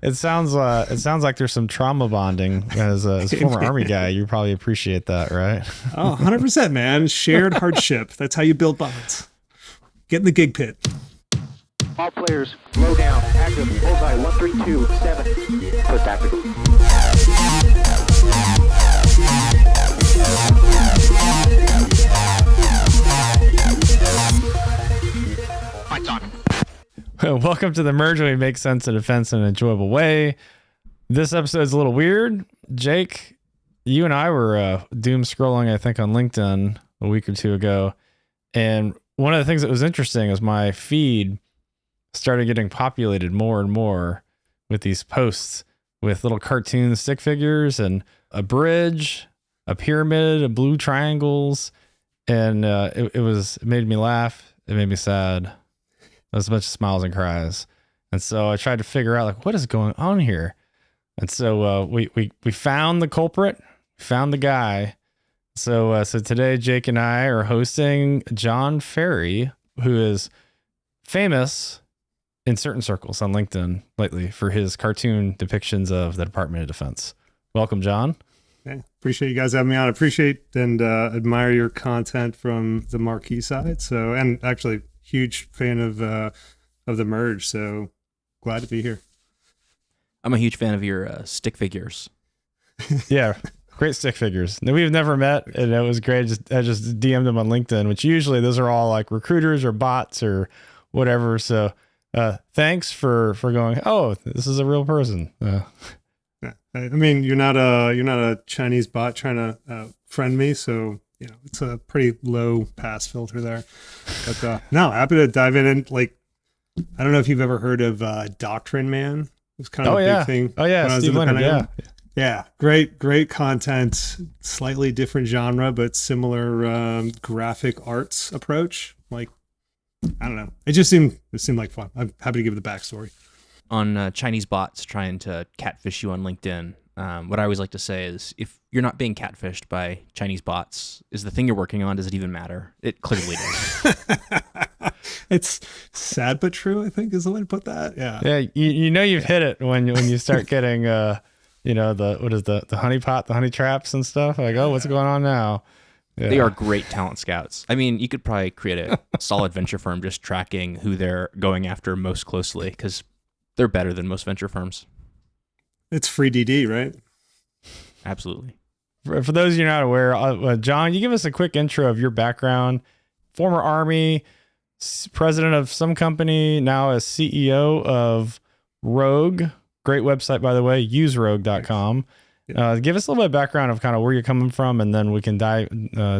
It sounds like there's some trauma bonding as a former Army guy. You probably appreciate that, right? Oh, 100%, man. Shared hardship. That's how you build bonds. Get in the gig pit. All players, low down, active, bullseye, 1327. For tactical. Lights on. Welcome to the Merge, where we make sense of defense in an enjoyable way. This episode's a little weird. Jake, you and I were doom scrolling, I think, on LinkedIn a week or two ago. And one of the things that was interesting is my feed started getting populated more and more with these posts with little cartoon stick figures and a bridge, a pyramid, a blue triangles. And it made me laugh. It made me sad. It was a bunch of smiles and cries. And so I tried to figure out, like, what is going on here? And so we found the culprit, found the guy. So today Jake and I are hosting John Ferry, who is famous in certain circles on LinkedIn lately for his cartoon depictions of the Department of Defense. Welcome, John. Okay. Appreciate you guys having me on. Appreciate and admire your content from the marquee side. So, and actually huge fan of the Merge. So glad to be here. I'm a huge fan of your stick figures. Yeah. Great stick figures. No, we've never met, and it was great. I just DM'd them on LinkedIn, which usually those are all like recruiters or bots or whatever. So thanks for going, oh, this is a real person. Yeah. I mean, you're not a Chinese bot trying to friend me, so it's a pretty low pass filter there. But no, happy to dive in. And like, I don't know if you've ever heard of Doctrine Man. It was kind of a big thing. Oh yeah, Steve Leonard. Yeah. Great content. Slightly different genre, but similar graphic arts approach. Like, I don't know. It seemed like fun. I'm happy to give the backstory. On Chinese bots trying to catfish you on LinkedIn, what I always like to say is, if you're not being catfished by Chinese bots, is the thing you're working on, does it even matter? It clearly does. It's sad but true, I think, is the way to put that. Yeah. Yeah, you've hit it when you start getting the honeypot, the honey traps and stuff. Like, oh, what's going on now? Yeah. They are great talent scouts. I mean, you could probably create a solid venture firm just tracking who they're going after most closely, because they're better than most venture firms. It's free DD, right? Absolutely. For those of you not aware, John, you give us a quick intro of your background. Former Army, president of some company, now a CEO of Rogue. Great website, by the way, userogue.com. Give us a little bit of background of kind of where you're coming from, and then we can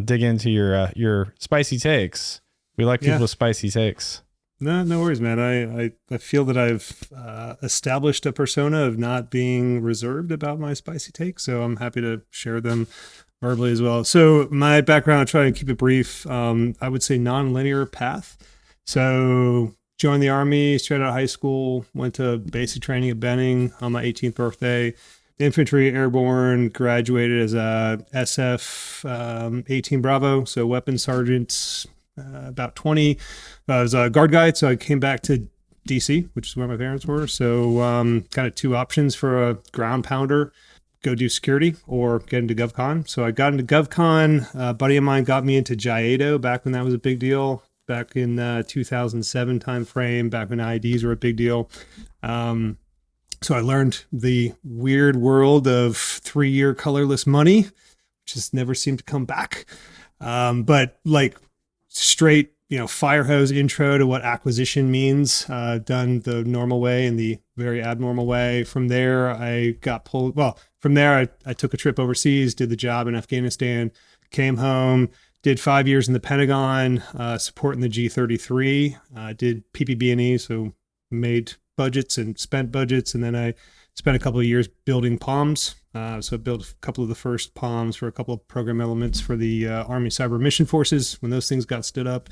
dig into your spicy takes. We like people with spicy takes. No worries, man. I feel that I've established a persona of not being reserved about my spicy takes, so I'm happy to share them verbally as well. So my background, I'll try and keep it brief. I would say non-linear path. So joined the Army straight out of high school, went to basic training at Benning on my 18th birthday. Infantry airborne, graduated as a SF 18 Bravo, so weapons sergeant, about 20. I was a guard guide, so I came back to DC, which is where my parents were. So kind of two options for a ground pounder: go do security or get into GovCon. So I got into GovCon. A buddy of mine got me into JIADO back when that was a big deal, back in 2007 timeframe, back when IEDs were a big deal. So I learned the weird world of 3-year colorless money, which just never seemed to come back. But like straight, fire hose intro to what acquisition means, done the normal way and the very abnormal way. From there, I got pulled. Well, from there, I took a trip overseas, did the job in Afghanistan, came home, did 5 years in the Pentagon, supporting the G33, did PPB&E, so made budgets and spent budgets. And then I spent a couple of years building POMs. So I built a couple of the first POMs for a couple of program elements for the Army Cyber Mission Forces when those things got stood up.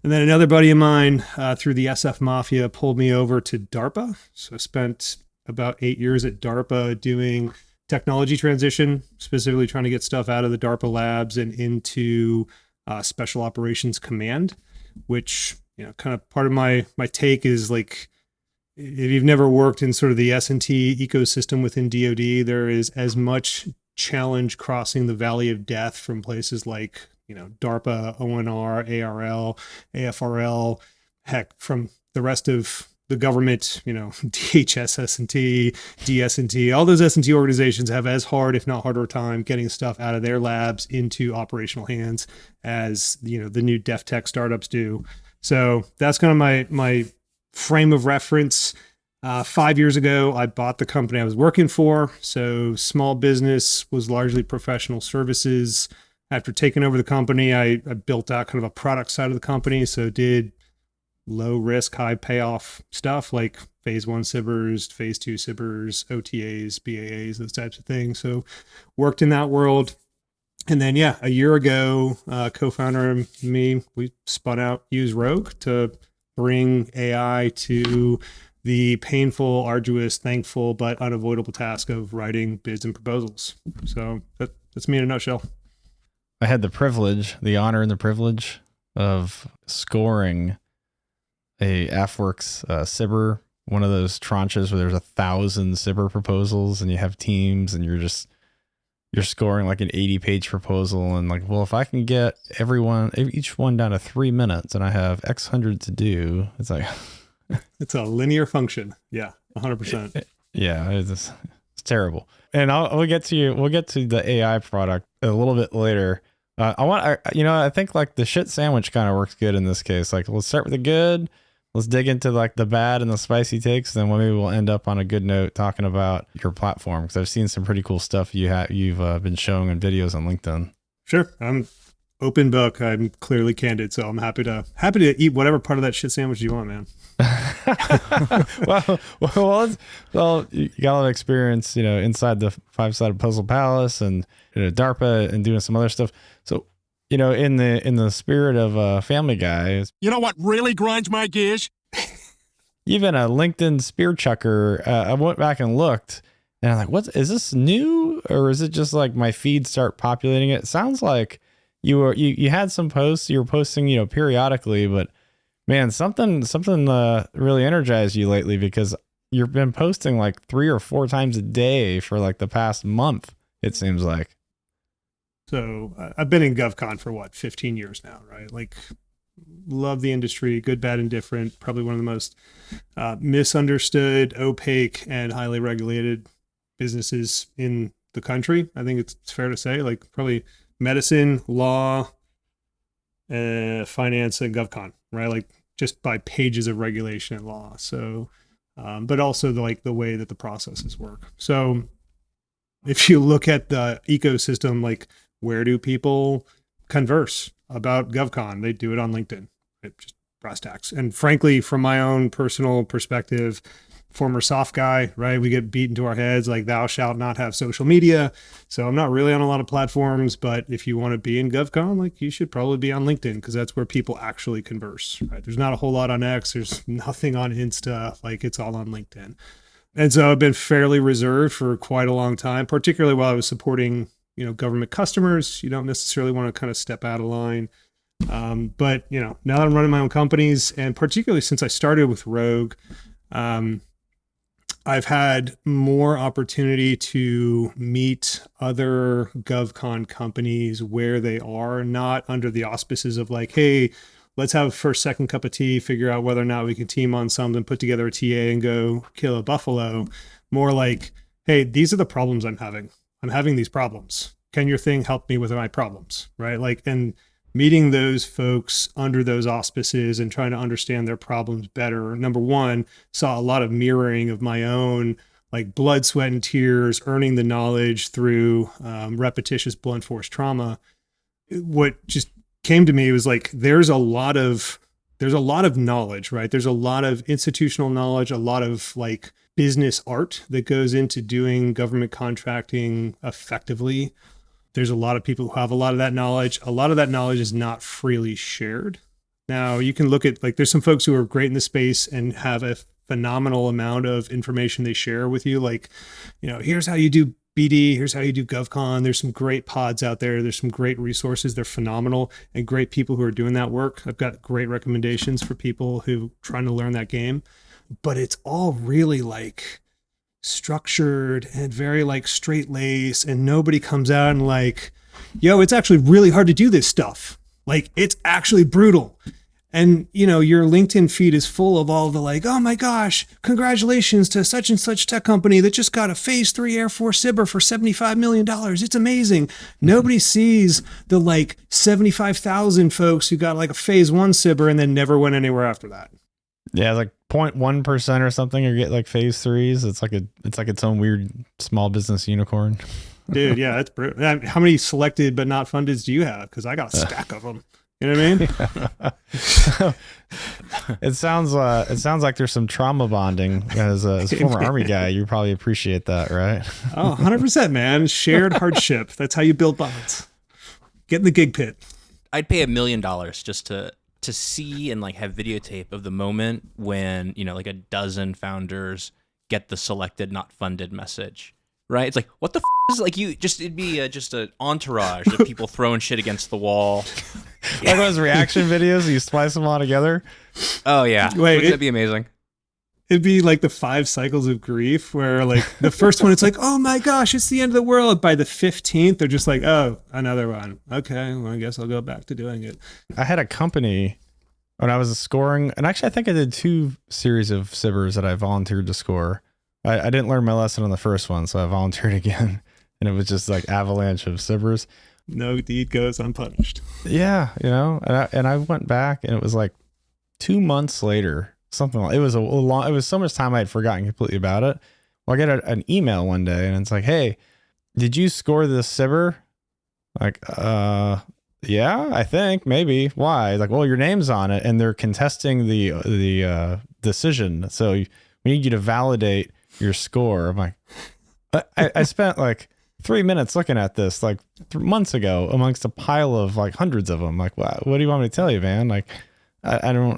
And then another buddy of mine through the SF Mafia pulled me over to DARPA. So I spent about 8 years at DARPA doing technology transition, specifically trying to get stuff out of the DARPA labs and into Special Operations Command, which, kind of part of my take is like, if you've never worked in sort of the S&T ecosystem within DoD, there is as much challenge crossing the valley of death from places like, DARPA, ONR, ARL, AFRL, heck, from the rest of the government, DHS, S&T, DS&T, all those S&T organizations have as hard, if not harder time getting stuff out of their labs into operational hands as, the new dev tech startups do. So that's kind of my frame of reference. 5 years ago, I bought the company I was working for. So small business was largely professional services. After taking over the company, I built out kind of a product side of the company. So did low risk, high payoff stuff like phase 1 SBIRs, phase 2 SBIRs, OTAs, BAAs, those types of things. So worked in that world. And then, a year ago, co-founder and me, we spun out Use Rogue to bring AI to the painful, arduous, thankful, but unavoidable task of writing bids and proposals. So that's me in a nutshell. I had the honor and the privilege of scoring a AFWorks SBIR, one of those tranches where there's 1,000 SBIR proposals and you have teams and you're scoring like an 80-page proposal, and like, well, if I can get each one down to 3 minutes and I have X hundred to do, it's like it's a linear function. Yeah, 100%. Yeah, it's terrible. And we'll get to the AI product a little bit later. I think like the shit sandwich kind of works good in this case. Like, let's start with the good. Let's dig into like the bad and the spicy takes. Then maybe we'll end up on a good note talking about your platform, because I've seen some pretty cool stuff you've been showing in videos on LinkedIn. Sure, I'm open book. I'm clearly candid, so I'm happy to eat whatever part of that shit sandwich you want, man. well, you got a lot of experience, inside the 5-sided puzzle palace and DARPA and doing some other stuff. So, in the spirit of Family Guy, you know what really grinds my gears? You've been a LinkedIn spear chucker. I went back and looked, and I'm like, is this new, or is it just like my feed start populating it? It sounds like you had some posts you were posting, periodically, but man, something really energized you lately, because you've been posting like 3 or 4 times a day for like the past month, it seems like. So I've been in GovCon for 15 years now, right? Like, love the industry, good, bad, and different. Probably one of the most misunderstood, opaque, and highly regulated businesses in the country. I think it's fair to say, like, probably medicine, law, finance, and GovCon, right? Like, just by pages of regulation and law. So, but also the way that the processes work. So if you look at the ecosystem, like, where do people converse about GovCon? They do it on LinkedIn, right? Just brass tacks. And frankly, from my own personal perspective, former soft guy, right? We get beat into our heads like, thou shalt not have social media. So I'm not really on a lot of platforms, but if you want to be in GovCon, like, you should probably be on LinkedIn, because that's where people actually converse, right? There's not a whole lot on X. There's nothing on Insta. Like, it's all on LinkedIn. And so I've been fairly reserved for quite a long time, particularly while I was supporting, government customers. You don't necessarily want to kind of step out of line. But, now that I'm running my own companies, and particularly since I started with Rogue, I've had more opportunity to meet other GovCon companies where they are, not under the auspices of like, hey, let's have a first, second cup of tea, figure out whether or not we can team on something, put together a TA and go kill a buffalo. More like, hey, these are the problems I'm having. I'm having these problems. Can your thing help me with my problems? Right? Like, and meeting those folks under those auspices and trying to understand their problems better. Number one, saw a lot of mirroring of my own, like, blood, sweat, and tears, earning the knowledge through repetitious blunt force trauma. What just came to me was like, there's a lot of knowledge, right? There's a lot of institutional knowledge, a lot of like business art that goes into doing government contracting effectively. There's a lot of people who have a lot of that knowledge. A lot of that knowledge is not freely shared. Now, you can look at, like, there's some folks who are great in the space and have a phenomenal amount of information they share with you. Like, here's how you do BD, here's how you do GovCon. There's some great pods out there. There's some great resources. They're phenomenal, and great people who are doing that work. I've got great recommendations for people who are trying to learn that game. but it's all really like structured and very like straight lace, and nobody comes out and like, yo, it's actually really hard to do this stuff. Like, it's actually brutal. And, you know, your LinkedIn feed is full of all the like, oh my gosh, congratulations to such and such tech company that just got a phase 3 Air Force SBIR for $75 million. It's amazing. Nobody sees the like 75,000 folks who got like a phase 1 SBIR and then never went anywhere after that. Yeah, like 0.1% or something, or get like phase 3s. It's like its own weird small business unicorn. Dude, yeah, that's brutal. How many selected but not fundeds do you have? Because I got a stack of them. You know what I mean? It sounds like there's some trauma bonding. As a former Army guy, you probably appreciate that, right? Oh, 100%, man. Shared hardship. That's how you build bonds. Get in the gig pit. I'd pay $1 million just to see and like have videotape of the moment when, you know, like a dozen founders get the selected not funded message. Right? It's like, what the is like you just, it'd be just an entourage of people throwing shit against the wall. Like those reaction videos, you splice them all together. Oh yeah. Wait, Wouldn't that be amazing? It'd be like the 5 cycles of grief where like the first one, it's like, oh my gosh, it's the end of the world. By the 15th, they're just like, oh, another one. Okay, well, I guess I'll go back to doing it. I had a company when I was scoring, and actually I think I did 2 series of SBIRs that I volunteered to score. I didn't learn my lesson on the first one, so I volunteered again, and it was just like avalanche of SBIRs. No deed goes unpunished. Yeah, you know, and I went back, and it was like 2 months later, something like it was a long. It was so much time I had forgotten completely about it. Well, I get an email one day, and it's like, "Hey, did you score this SBIR?" Like, yeah, I think maybe. Why? Like, well, your name's on it, and they're contesting the decision, so we need you to validate your score. I'm like, I spent like 3 minutes looking at this like months ago amongst a pile of like hundreds of them. Like, what do you want me to tell you, man? Like, I don't.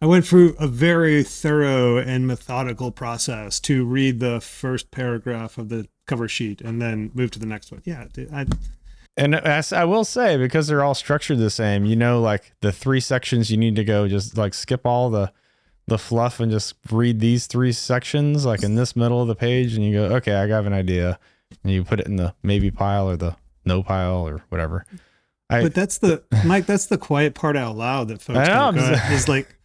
I went through a very thorough and methodical process to read the first paragraph of the cover sheet and then move to the next one. Yeah, dude, and I will say, because they're all structured the same, you know, like the 3 sections you need to go, just like skip all the fluff and just read these 3 sections like in this middle of the page, and you go, okay, I have an idea, and you put it in the maybe pile or the no pile or whatever. But that's the Mike, that's the quiet part out loud that folks don't go, is like,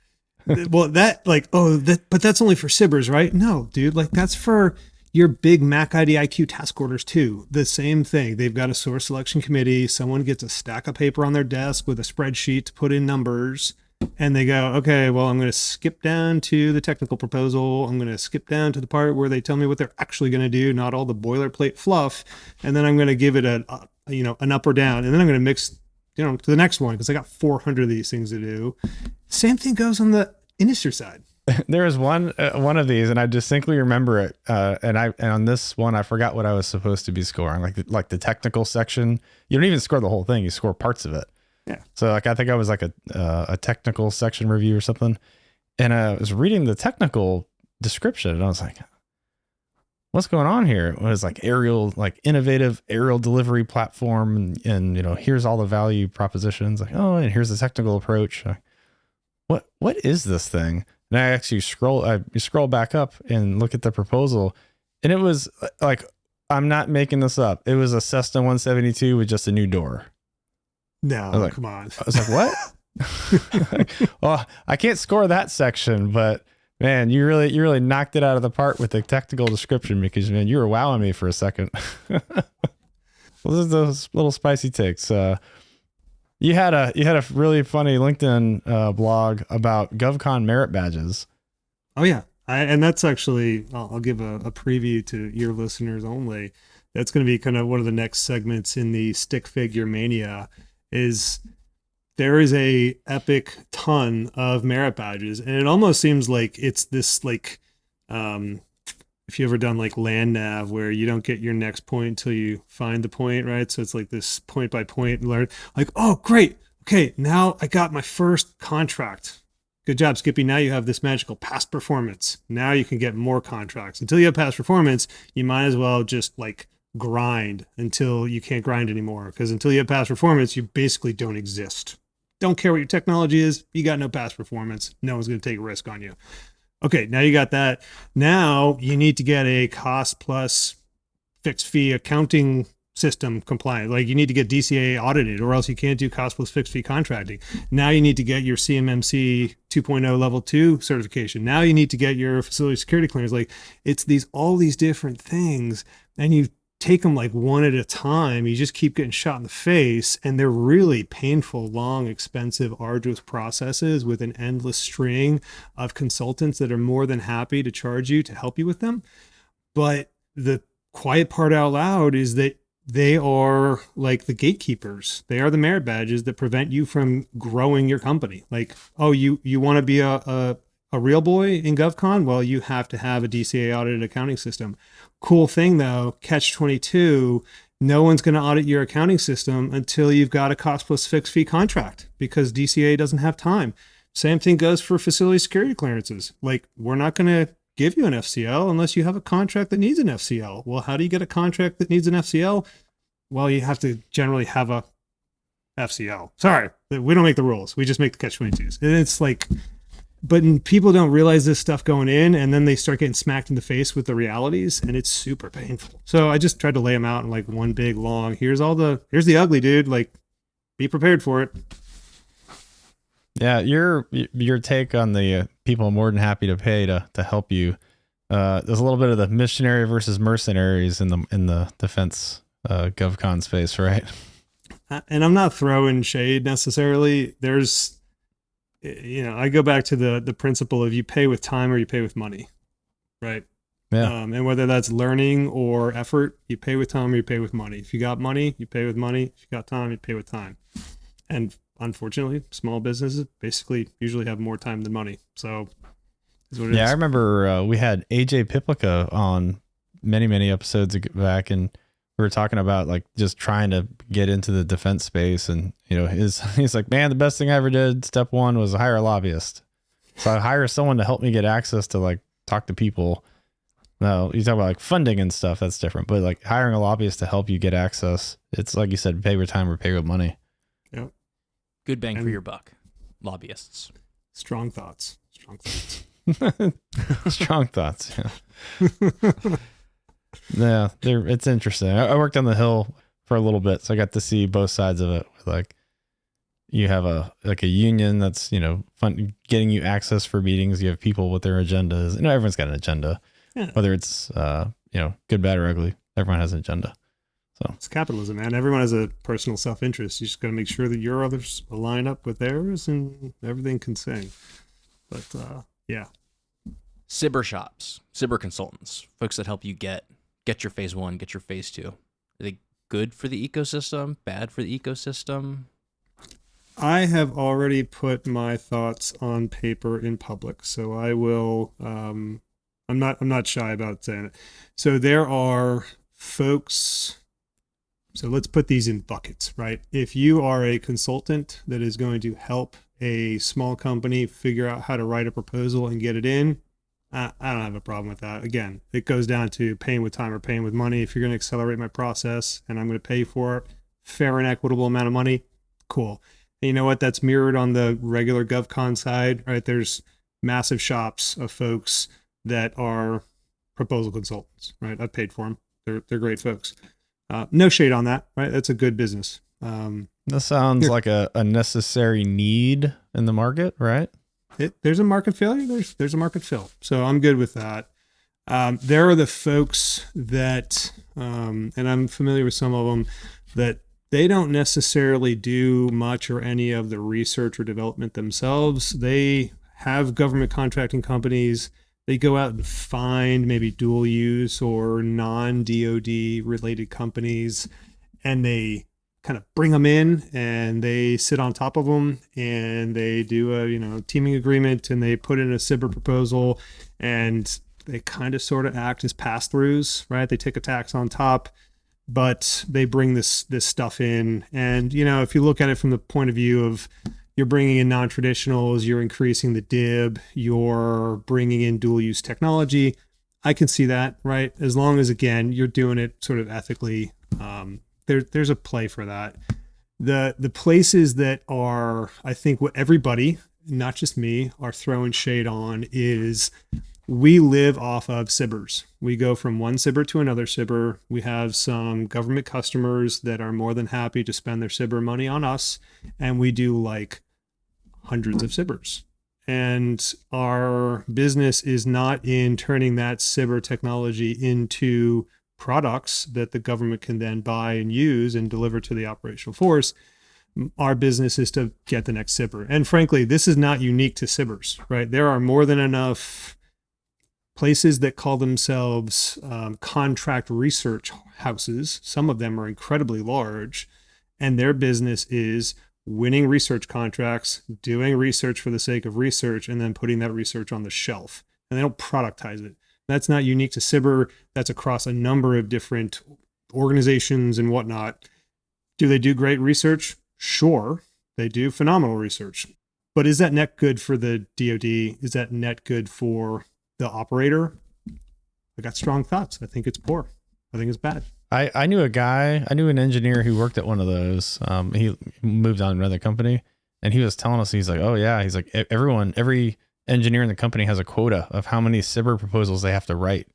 well, that like, oh, but that's only for SBIRs, right? No, dude, like that's for your big Mac IDIQ task orders too. The same thing. They've got a source selection committee. Someone gets a stack of paper on their desk with a spreadsheet to put in numbers. And they go, okay, well, I'm going to skip down to the technical proposal. I'm going to skip down to the part where they tell me what they're actually going to do, not all the boilerplate fluff. And then I'm going to give it an up or down. And then I'm going to mix, to the next one, because I got 400 of these things to do. Same thing goes on the industry side. There was one of these, and I distinctly remember it. And on this one, I forgot what I was supposed to be scoring. Like the technical section, you don't even score the whole thing; you score parts of it. Yeah. So like I think I was like a technical section review or something, and I was reading the technical description, and I was like, "What's going on here?" It was like innovative aerial delivery platform, and here's all the value propositions. Like, oh, and here's the technical approach. Like, what is this thing? And I actually scroll back up and look at the proposal, and it was like, I'm not making this up. It was a Cessna 172 with just a new door. No, come on. I was like, what? Well, I can't score that section, but man, you really knocked it out of the park with the technical description, because man, you were wowing me for a second. Well, this is those little spicy takes. You had a really funny LinkedIn blog about GovCon merit badges. Oh yeah, and that's actually, I'll give a preview to your listeners only. That's going to be kind of one of the next segments in the stick figure mania. Is there is a epic ton of merit badges, and it almost seems like it's this like if you ever done like land nav where you don't get your next point until you find the point, right? So it's like this point by point learn, like, oh great, okay, now I got my first contract. Good job, Skippy. Now you have this magical past performance. Now you can get more contracts. Until you have past performance, you might as well just like grind until you can't grind anymore, because until you have past performance, you basically don't exist. Don't care what your technology is, you got no past performance, no one's going to take a risk on you. Okay, now you got that. Now you need to get a cost plus fixed fee accounting system compliant. Like you need to get DCA audited, or else you can't do cost plus fixed fee contracting. Now you need to get your CMMC 2.0 level 2 certification. Now you need to get your facility security clearance. Like it's all these different things, and you take them like one at a time. You just keep getting shot in the face, and they're really painful, long, expensive, arduous processes with an endless string of consultants that are more than happy to charge you to help you with them. But the quiet part out loud is that they are like the gatekeepers. They are the merit badges that prevent you from growing your company. Like, oh, you want to be a real boy in GovCon? Well, you have to have a DCA audited accounting system. Cool thing though, catch 22, no one's going to audit your accounting system until you've got a cost plus fixed fee contract, because DCA doesn't have time. Same thing goes for facility security clearances. Like, we're not going to give you an FCL unless you have a contract that needs an FCL. Well, how do you get a contract that needs an FCL? Well, you have to generally have a FCL. Sorry, we don't make the rules. We just make the catch 22s. And it's like, but people don't realize this stuff going in, and then they start getting smacked in the face with the realities, and it's super painful. So I just tried to lay them out in like one big long, here's the ugly, dude. Like, be prepared for it. Yeah, your take on the people more than happy to pay to help you. There's a little bit of the missionary versus mercenaries in the defense GovCon space, right? And I'm not throwing shade necessarily. There's, I go back to the principle of you pay with time or you pay with money, right? Yeah. And whether that's learning or effort, you pay with time or you pay with money. If you got money, you pay with money. If you got time, you pay with time. And unfortunately, small businesses basically usually have more time than money. So is what it is. I remember we had AJ Piplica on many episodes back, and we were talking about like just trying to get into the defense space, and he's like, man, the best thing I ever did, step one, was hire a lobbyist. So I hire someone to help me get access to like talk to people. No, you talk about like funding and stuff, that's different. But like hiring a lobbyist to help you get access, it's like you said, pay with time or pay with money. Yep. Good bang for your buck, lobbyists. Strong thoughts. Strong thoughts. Yeah, it's interesting. I worked on the Hill for a little bit, so I got to see both sides of it. Like, you have a union that's fun, getting you access for meetings. You have people with their agendas. Everyone's got an agenda, whether it's good, bad, or ugly. Everyone has an agenda. So it's capitalism, man. Everyone has a personal self-interest. You just got to make sure that your others align up with theirs, and everything can sing. But yeah. SBIR shops, SBIR consultants, folks that help you get your phase one, get your phase two. Are they good for the ecosystem? Bad for the ecosystem? I have already put my thoughts on paper in public, so I will. I'm not shy about saying it. So there are folks. So let's put these in buckets, right? If you are a consultant that is going to help a small company figure out how to write a proposal and get it in, I don't have a problem with that. Again, it goes down to paying with time or paying with money. If you're going to accelerate my process and I'm going to pay for it, fair and equitable amount of money, cool. And you know what? That's mirrored on the regular GovCon side, right? There's massive shops of folks that are proposal consultants, right? I've paid for them. They're great folks. No shade on that, right? That's a good business. That sounds like a necessary need in the market, right? There's a market failure. There's a market fill. So I'm good with that. There are the folks that, and I'm familiar with some of them, that they don't necessarily do much or any of the research or development themselves. They have government contracting companies. They go out and find maybe dual use or non-DoD related companies, and they kind of bring them in and they sit on top of them and they do a teaming agreement, and they put in a SBIR proposal, and they kind of sort of act as pass-throughs, right? They take a tax on top, but they bring this stuff in. And if you look at it from the point of view of you're bringing in non-traditionals, you're increasing the DIB, you're bringing in dual use technology, I can see that, right? As long as, again, you're doing it sort of ethically. There's a play for that. The places that are, I think, what everybody, not just me, are throwing shade on is we live off of SBIRs. We go from one SBIR to another SBIR. We have some government customers that are more than happy to spend their SBIR money on us, and we do like hundreds of SBIRs. And our business is not in turning that SBIR technology into products that the government can then buy and use and deliver to the operational force. Our business is to get the next SBIR. And frankly, this is not unique to SBIRs, right? There are more than enough places that call themselves contract research houses. Some of them are incredibly large, and their business is winning research contracts, doing research for the sake of research, and then putting that research on the shelf. And they don't productize it. That's not unique to SBIR. That's across a number of different organizations and whatnot. Do they do great research? Sure, they do phenomenal research. But is that net good for the DoD? Is that net good for the operator? I got strong thoughts. I think it's poor. I think it's bad. I knew an engineer who worked at one of those. He moved on to another company, and he was telling us, he's like, oh yeah, he's like, every engineer in the company has a quota of how many SBIR proposals they have to write.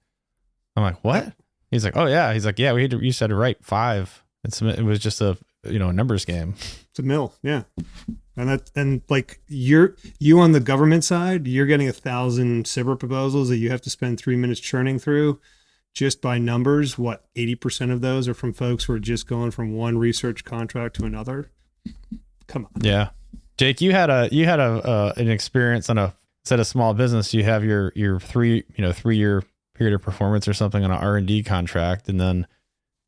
I'm like, what? He's like, oh yeah. He's like, yeah, you used to write 5 and submit. It was just a numbers game. It's a mill. Yeah. And like you on the government side, you're getting 1,000 SBIR proposals that you have to spend 3 minutes churning through. Just by numbers, what, 80% of those are from folks who are just going from one research contract to another? Come on. Yeah. Jake, you had an experience on a small business. You have your 3-year period of performance or something on an R&D contract, and then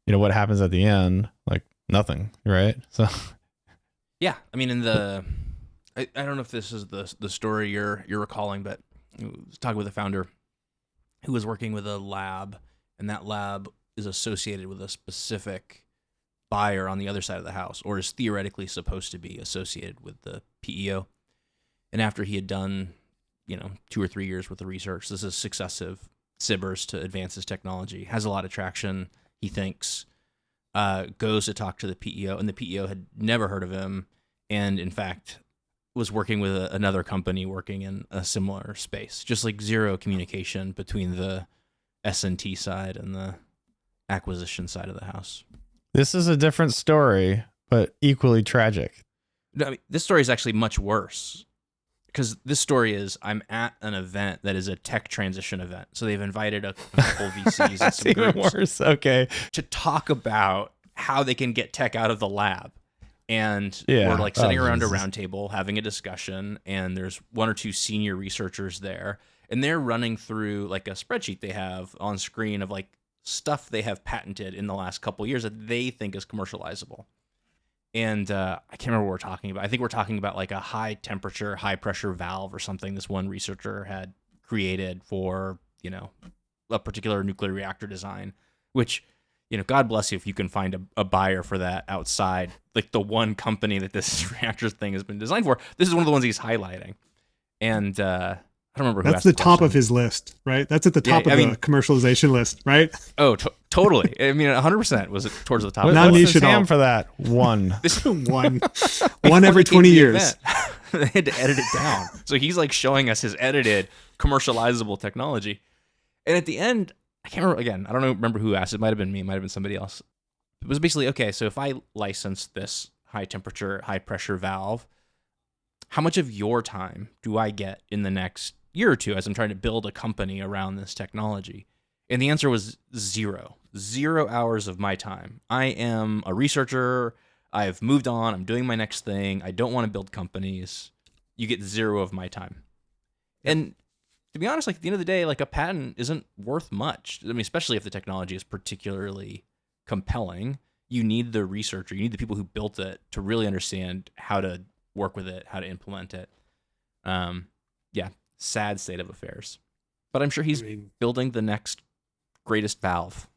what happens at the end? Like nothing, right? So yeah, I mean, I don't know if this is the story you're recalling, but I was talking with a founder who was working with a lab, and that lab is associated with a specific buyer on the other side of the house, or is theoretically supposed to be associated with the PEO. And after he had done, 2 or 3 years worth of research, this is successive SBIRs to advance his technology, has a lot of traction, he thinks, goes to talk to the PEO, and the PEO had never heard of him, and in fact was working with another company working in a similar space. Just like zero communication between the S&T side and the acquisition side of the house. This is a different story, but equally tragic. No, I mean, this story is actually much worse, because this story is, I'm at an event that is a tech transition event. So they've invited a couple VCs and That's some even groups worse. Okay. to talk about how they can get tech out of the lab. And Yeah. we're like sitting around a Jesus. round table having a discussion, and there's 1 or 2 senior researchers there, and they're running through like a spreadsheet they have on screen of like stuff they have patented in the last couple of years that they think is commercializable. And I can't remember what we're talking about. I think we're talking about like a high temperature, high pressure valve or something this one researcher had created for, a particular nuclear reactor design, which, God bless you if you can find a buyer for that outside, like the one company that this reactor thing has been designed for. This is one of the ones he's highlighting. And I don't remember who That's asked the the top question. of his list, right? That's at the top Yeah, of I the mean- commercialization list, right? Oh, totally. I mean, 100% was towards the top. What, Not what's niche the at all. TAM for that? 1. This One every 20 years. They had to edit it down. So he's like showing us his edited commercializable technology. And at the end, I can't remember, again, I don't remember who asked. It might have been me. It might have been somebody else. It was basically, okay, so if I license this high temperature, high pressure valve, how much of your time do I get in the next year or two as I'm trying to build a company around this technology? And the answer was 0 hours of my time. I am a researcher. I've moved on. I'm doing my next thing. I don't want to build companies. You get 0 of my time. And to be honest, like at the end of the day, like a patent isn't worth much. I mean, especially if the technology is particularly compelling. You need the researcher, you need the people who built it to really understand how to work with it, how to implement it. Yeah, sad state of affairs. But I'm sure he's building the next greatest valve.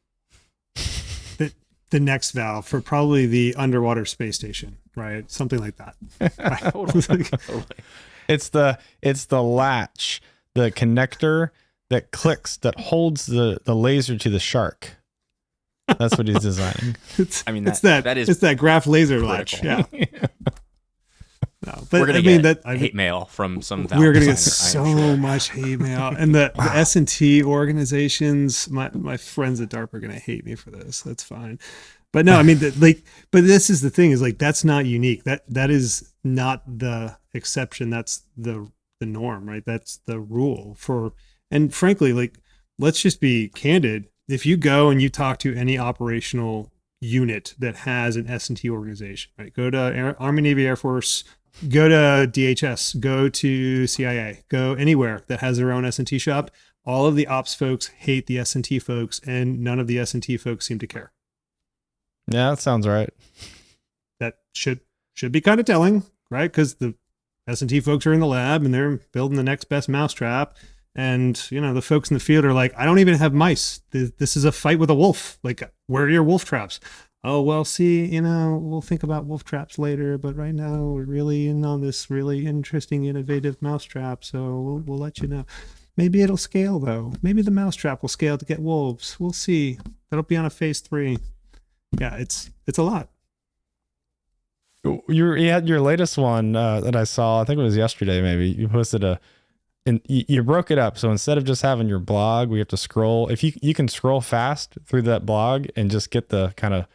The next valve for probably the underwater space station, right? Something like that. Totally. It's the latch, the connector that clicks, that holds the laser to the shark. That's what he's designing. It's I mean, it's that is it's that graph laser latch. critical. Yeah. No, but We're gonna I mean get that hate mail from some. we're gonna get designer, I am so sure. much hate mail, and the S&T organizations. My friends at DARPA are gonna hate me for this. That's fine, but no, I mean but this is the thing is like that's not unique. That is not the exception. That's the norm, right? That's the rule for. And frankly, like let's just be candid. If you go and you talk to any operational unit that has an S&T organization, right? Go to Army, Navy, Air Force. Go to DHS, go to CIA, go anywhere that has their own S&T shop. All of the ops folks hate the S&T folks, and none of the S&T folks seem to care. Yeah, that sounds right. That should be kind of telling, right? Because the S&T folks are in the lab and they're building the next best mousetrap. And, the folks in the field are like, I don't even have mice. This is a fight with a wolf. Like, where are your wolf traps? Oh, well, see, we'll think about wolf traps later, but right now we're really in on this really interesting, innovative mousetrap, so we'll let you know. Maybe it'll scale, though. Maybe the mousetrap will scale to get wolves. We'll see. That'll be on a phase 3. Yeah, it's a lot. You had your latest one that I saw, I think it was yesterday maybe. You posted and you broke it up. So instead of just having your blog, we have to scroll. If you can scroll fast through that blog and just get the kind of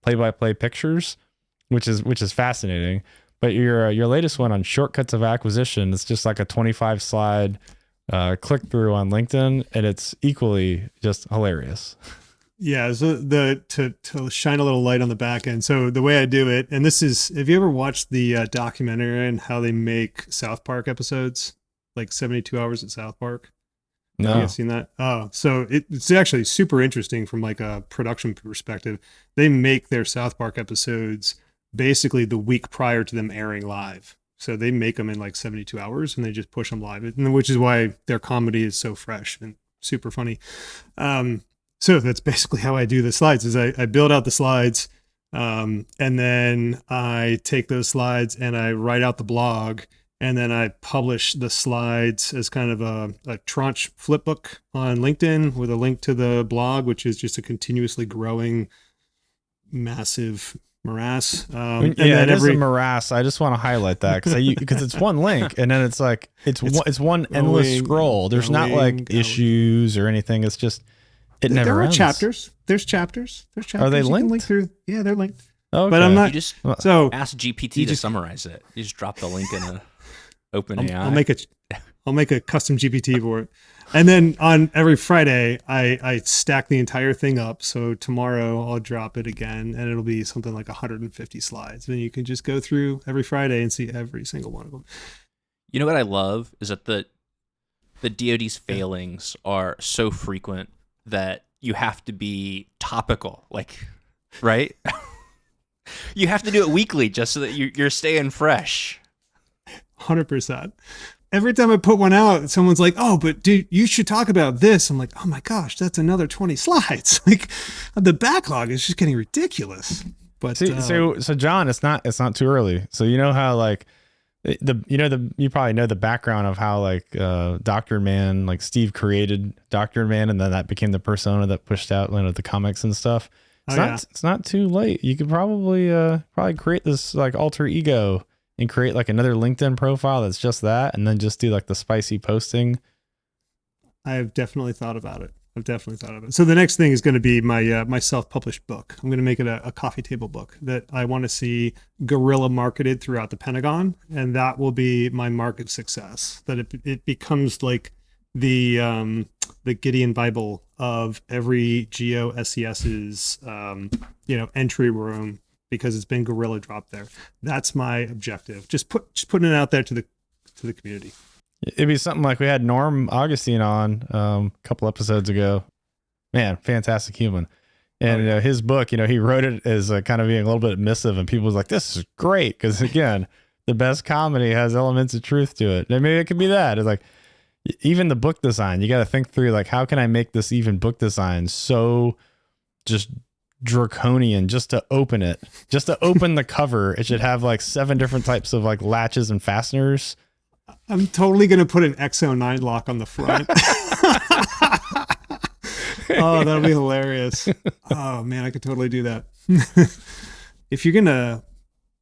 play-by-play pictures, which is fascinating. But your latest one on shortcuts of acquisition, it's just like a 25 slide click through on LinkedIn, and it's equally just hilarious. Yeah, so to shine a little light on the back end. So the way I do it, and this is, have you ever watched the documentary and how they make South Park episodes, like 72 Hours at South Park? No. Have you guys seen that? Oh, so it's actually super interesting from like a production perspective. They make their South Park episodes basically the week prior to them airing live. So they make them in like 72 hours and they just push them live, which is why their comedy is so fresh and super funny. So that's basically how I do the slides is I build out the slides and then I take those slides and I write out the blog. And then I publish the slides as kind of a tranche flipbook on LinkedIn with a link to the blog, which is just a continuously growing, massive morass. It is a morass. I just want to highlight that because it's one link, and then it's like it's one endless scroll. There's not like issues or anything. It's just never there ends. Are chapters. There's chapters. Are they You can linked? link through. Yeah, they're linked. Okay. But I'm not. You just So ask GPT to summarize it. You just drop the link in a open AI. I'll make a custom GPT for it. And then on every Friday, I stack the entire thing up. So tomorrow I'll drop it again and it'll be something like 150 slides. And you can just go through every Friday and see every single one of them. You know what I love is that the DoD's failings are so frequent that you have to be topical, like, right? You have to do it weekly just so that you're staying fresh. 100%. Every time I put one out, someone's like, "Oh, but dude, you should talk about this." I'm like, "Oh my gosh, that's another 20 slides." Like the backlog is just getting ridiculous. But so John, it's not too early. So you know how like you probably know the background of how like Dr. Man, like Steve created Dr. Man, and then that became the persona that pushed out the comics and stuff. It's not too late. You could probably create this like alter ego and create like another LinkedIn profile that's just that, and then just do like the spicy posting. I've definitely thought about it. So the next thing is going to be my self-published book. I'm going to make it a coffee table book that I want to see guerrilla marketed throughout the Pentagon, and that will be my mark of success. That it becomes like the Gideon Bible of every GO SES's entry room, because it's been guerrilla dropped there. That's my objective. Just putting it out there to the community. It'd be something like we had Norm Augustine on a couple episodes ago. Man, fantastic human. And his book, he wrote it as kind of being a little bit missive, and people was like, "This is great," because again, the best comedy has elements of truth to it. And maybe it could be that. It's like even the book design. You got to think through like, how can I make this even book design so just draconian just to open the cover. It should have like 7 different types of like latches and fasteners. I'm totally going to put an X09 lock on the front. Oh, that'll be hilarious. Oh man, I could totally do that. If you're going to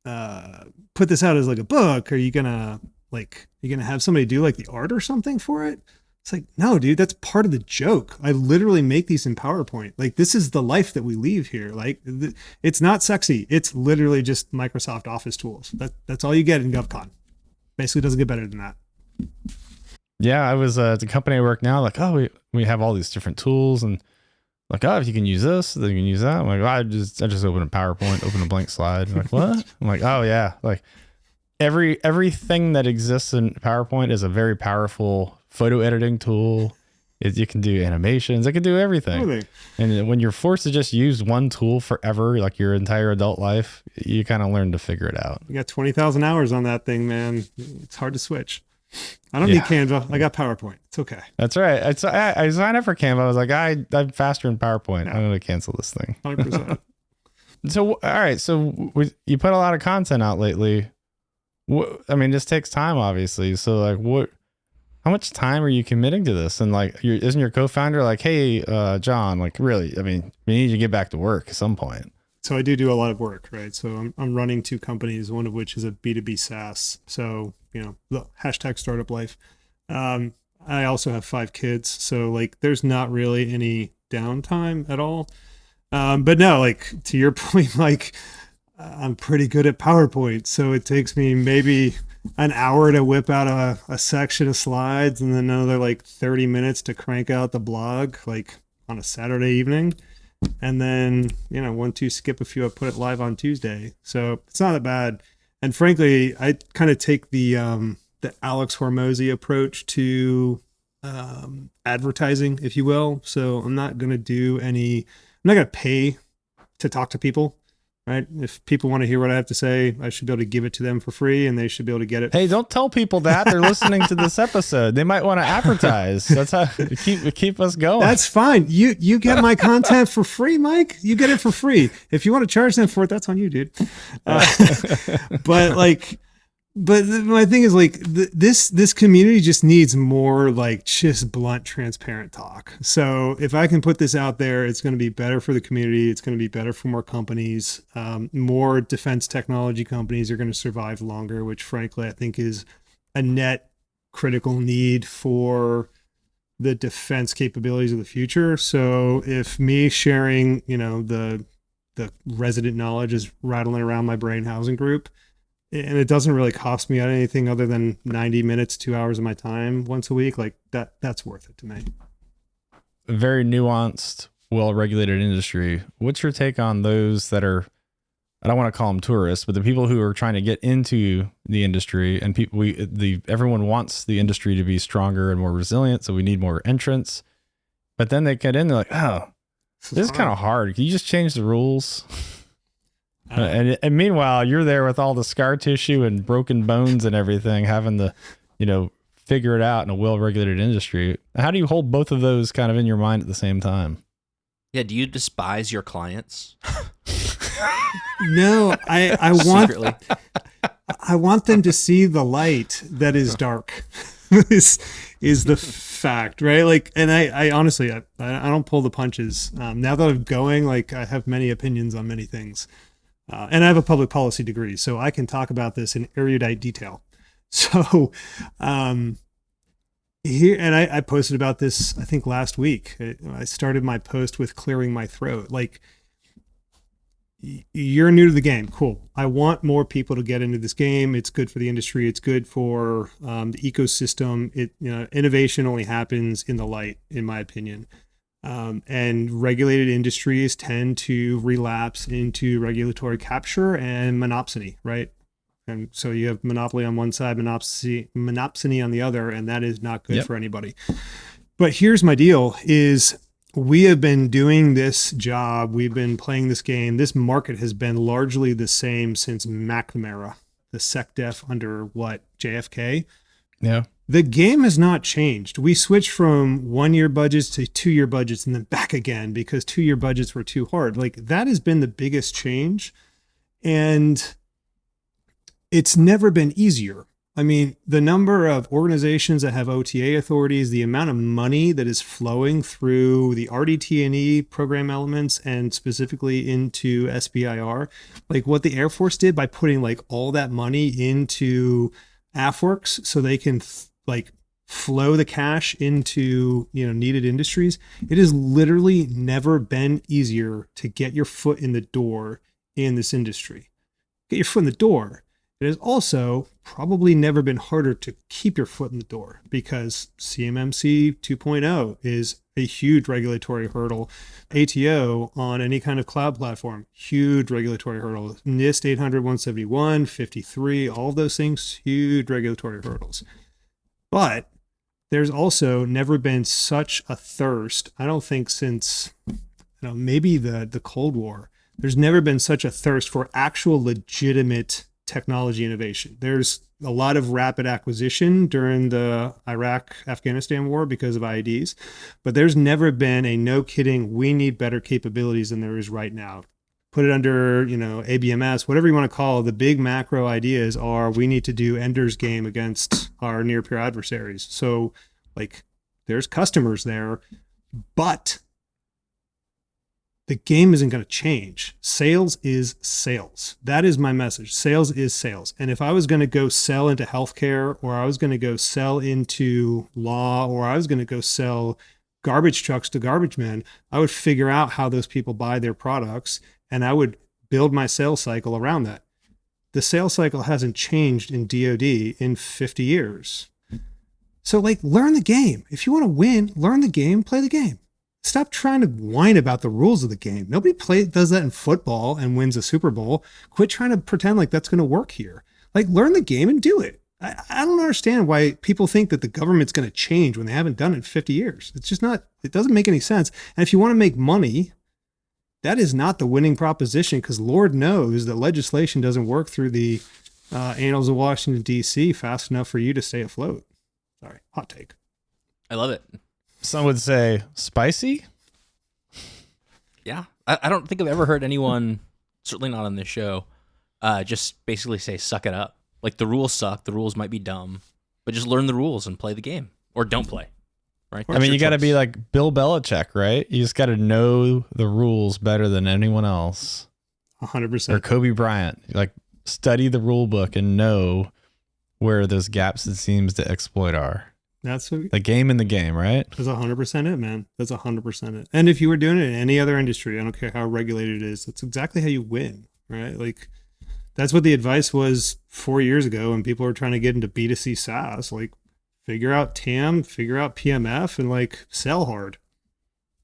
put this out as like a book? Are you gonna have somebody do like the art or something for it? It's like, no, dude, that's part of the joke. I literally make these in PowerPoint. Like, this is the life that we leave here. Like, it's not sexy. It's literally just Microsoft Office tools. That's all you get in GovCon. Basically doesn't get better than that. Yeah, I was at the company I work now, like, oh, we have all these different tools, and like, oh, if you can use this, then you can use that. I'm like, oh, I just open a PowerPoint, open a blank slide. I'm like, what? I'm like, oh yeah, like everything that exists in PowerPoint is a very powerful photo editing tool. You can do animations. It can do everything. Really? And when you're forced to just use one tool forever, like your entire adult life, you kind of learn to figure it out. You got 20,000 hours on that thing, man. It's hard to switch. I don't need Canva. I got PowerPoint. It's okay. That's right. I signed up for Canva. I was like, I'm faster in PowerPoint. I'm going to cancel this thing. 100%. So, all right. So you put a lot of content out lately. I mean, this takes time, obviously. So like how much time are you committing to this? And like, isn't your co-founder like, hey, John, like really, I mean, we need you to get back to work at some point. So I do a lot of work, right? So I'm running 2 companies, one of which is a B2B SaaS. So, the hashtag startup life. I also have 5 kids. So like, there's not really any downtime at all. But no, like to your point, like I'm pretty good at PowerPoint. So it takes me maybe an hour to whip out a section of slides and then another like 30 minutes to crank out the blog, like on a Saturday evening. And then, 1, 2, skip a few, I put it live on Tuesday. So it's not that bad. And frankly, I kind of take the Alex Hormozy approach to advertising, if you will. So I'm not going to pay to talk to people. Right. If people want to hear what I have to say, I should be able to give it to them for free and they should be able to get it. Hey, don't tell people that. They're listening to this episode. They might want to advertise. That's how keep us going. That's fine. You get my content for free, Mike. You get it for free. If you want to charge them for it, that's on you, dude. But my thing is like this community just needs more like just blunt, transparent talk. So if I can put this out there, it's going to be better for the community. It's going to be better for more companies. More defense technology companies are going to survive longer, which frankly I think is a net critical need for the defense capabilities of the future. So if me sharing, the resident knowledge is rattling around my brain housing group, and it doesn't really cost me anything other than 90 minutes, 2 hours of my time once a week, like that's worth it to me. A very nuanced, well-regulated industry. What's your take on those that are, I don't want to call them tourists, but the people who are trying to get into the industry, and everyone wants the industry to be stronger and more resilient, so we need more entrants. But then they get in, they're like, oh, this is kind of hard. Can you just change the rules? And meanwhile, you're there with all the scar tissue and broken bones and everything, having to, figure it out in a well-regulated industry. How do you hold both of those kind of in your mind at the same time? Yeah. Do you despise your clients? No, I want them to see the light that is dark. This is the fact, right? Like, and I honestly, I don't pull the punches. Now that I'm going, like, I have many opinions on many things. And I have a public policy degree, so I can talk about this in erudite detail. So here, and I posted about this, I think last week. I started my post with clearing my throat. Like, you're new to the game. Cool. I want more people to get into this game. It's good for the industry. It's good for the ecosystem. Innovation only happens in the light, in my opinion. And regulated industries tend to relapse into regulatory capture and monopsony, right? And so you have monopoly on one side, monopsony on the other, and that is not good for anybody. But here's my deal is we have been doing this job. We've been playing this game. This market has been largely the same since McNamara, the SecDef under JFK. Yeah. The game has not changed. We switched from 1-year budgets to 2-year budgets and then back again because 2-year budgets were too hard. Like, that has been the biggest change. And it's never been easier. I mean, the number of organizations that have OTA authorities, the amount of money that is flowing through the RDT&E program elements and specifically into SBIR, like what the Air Force did by putting like all that money into AFWorks so they can like flow the cash into, needed industries. It has literally never been easier to get your foot in the door in this industry. Get your foot in the door. It has also probably never been harder to keep your foot in the door because CMMC 2.0 is a huge regulatory hurdle. ATO on any kind of cloud platform, huge regulatory hurdle. NIST 800, 171, 53, all of those things, huge regulatory hurdles. But there's also never been such a thirst, I don't think since, maybe the Cold War, there's never been such a thirst for actual legitimate technology innovation. There's a lot of rapid acquisition during the Iraq-Afghanistan war because of IEDs, but there's never been a no kidding, we need better capabilities than there is right now. Put it under, ABMS, whatever you want to call it. The big macro ideas are we need to do Ender's Game against our near peer adversaries. So like there's customers there, but the game isn't going to change. Sales is sales. That is my message. Sales is sales. And if I was going to go sell into healthcare, or I was going to go sell into law, or I was going to go sell garbage trucks to garbage men, I would figure out how those people buy their products, and I would build my sales cycle around that. The sales cycle hasn't changed in DoD in 50 years. So like learn the game. If you want to win, learn the game, play the game. Stop trying to whine about the rules of the game. Nobody does that in football and wins a Super Bowl. Quit trying to pretend like that's going to work here. Like learn the game and do it. I don't understand why people think that the government's going to change when they haven't done it in 50 years. It's just not, it doesn't make any sense. And if you want to make money, that is not the winning proposition, because Lord knows that legislation doesn't work through the annals of Washington, D.C. fast enough for you to stay afloat. Sorry, hot take. I love it. Some would say spicy. Yeah. I don't think I've ever heard anyone, certainly not on this show, just basically say, suck it up. Like the rules suck. The rules might be dumb, but just learn the rules and play the game, or don't play. Right. I mean, you got to be like Bill Belichick, right? You just got to know the rules better than anyone else. 100%. Or Kobe Bryant, like study the rule book and know where those gaps it seems to exploit are. That's what, the game in the game, right? That's 100% it, man. That's 100% it. And if you were doing it in any other industry, I don't care how regulated it is, that's exactly how you win, right? Like that's what the advice was 4 years ago when people were trying to get into B2C SaaS. Like figure out TAM, figure out PMF, and like sell hard.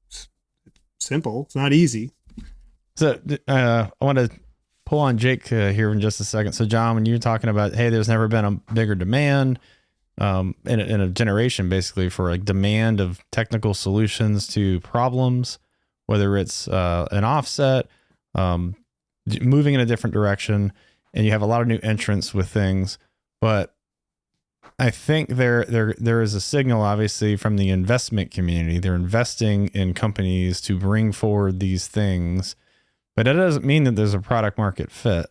It's simple. It's not easy. So I want to pull on Jake here in just a second. So John, when you're talking about, hey, there's never been a bigger demand in a generation, basically, for a demand of technical solutions to problems, whether it's an offset, moving in a different direction, and you have a lot of new entrants with things. But I think there is a signal, obviously, from the investment community. They're investing in companies to bring forward these things, but it doesn't mean that there's a product market fit.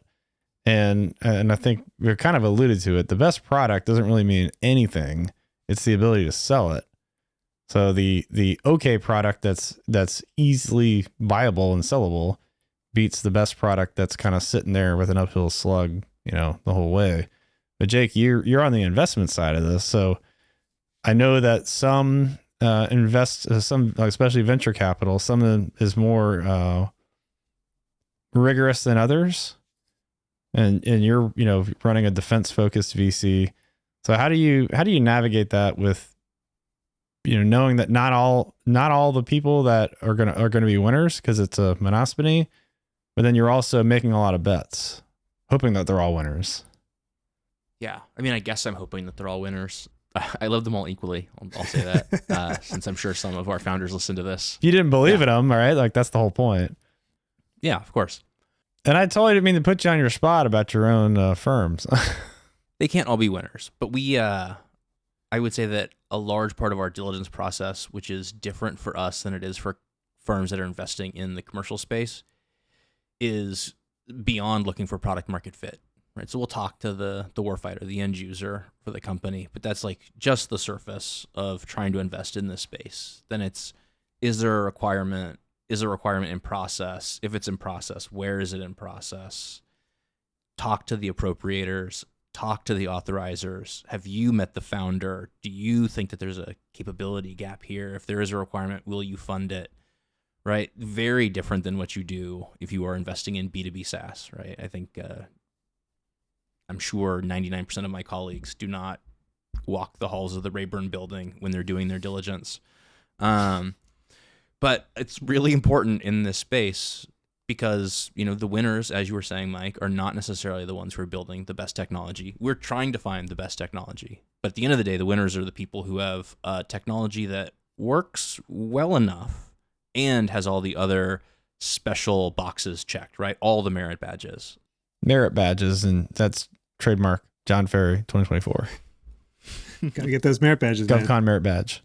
And I think we kind of alluded to it. The best product doesn't really mean anything. It's the ability to sell it. So the okay product that's easily viable and sellable beats the best product that's kind of sitting there with an uphill slug, the whole way. But Jake, you're on the investment side of this. So I know that some especially venture capital, some is more rigorous than others. And you're running a defense focused VC. So how do you navigate that with knowing that not all the people that are gonna be winners because it's a monopoly, but then you're also making a lot of bets, hoping that they're all winners. Yeah, I mean, I guess I'm hoping that they're all winners. I love them all equally. I'll say that since I'm sure some of our founders listen to this. If you didn't believe in them, all right, like that's the whole point. Yeah, of course. And I totally didn't mean to put you on your spot about your own firms. They can't all be winners, but I would say that a large part of our diligence process, which is different for us than it is for firms that are investing in the commercial space, is beyond looking for product market fit. right? So we'll talk to the warfighter, the end user for the company, but that's like just the surface of trying to invest in this space. Then is there a requirement? Is a requirement in process? If it's in process, where is it in process? Talk to the appropriators, talk to the authorizers. Have you met the founder? Do you think that there's a capability gap here? If there is a requirement, will you fund it? Right? Very different than what you do if you are investing in B2B SaaS, right? I think I'm sure 99% of my colleagues do not walk the halls of the Rayburn building when they're doing their diligence. But it's really important in this space because, the winners, as you were saying, Mike, are not necessarily the ones who are building the best technology. We're trying to find the best technology. But at the end of the day, the winners are the people who have technology that works well enough and has all the other special boxes checked, right? All the merit badges. Merit badges, and that's trademark John Ferry 2024. Gotta get those merit badges, man. GovCon merit badge.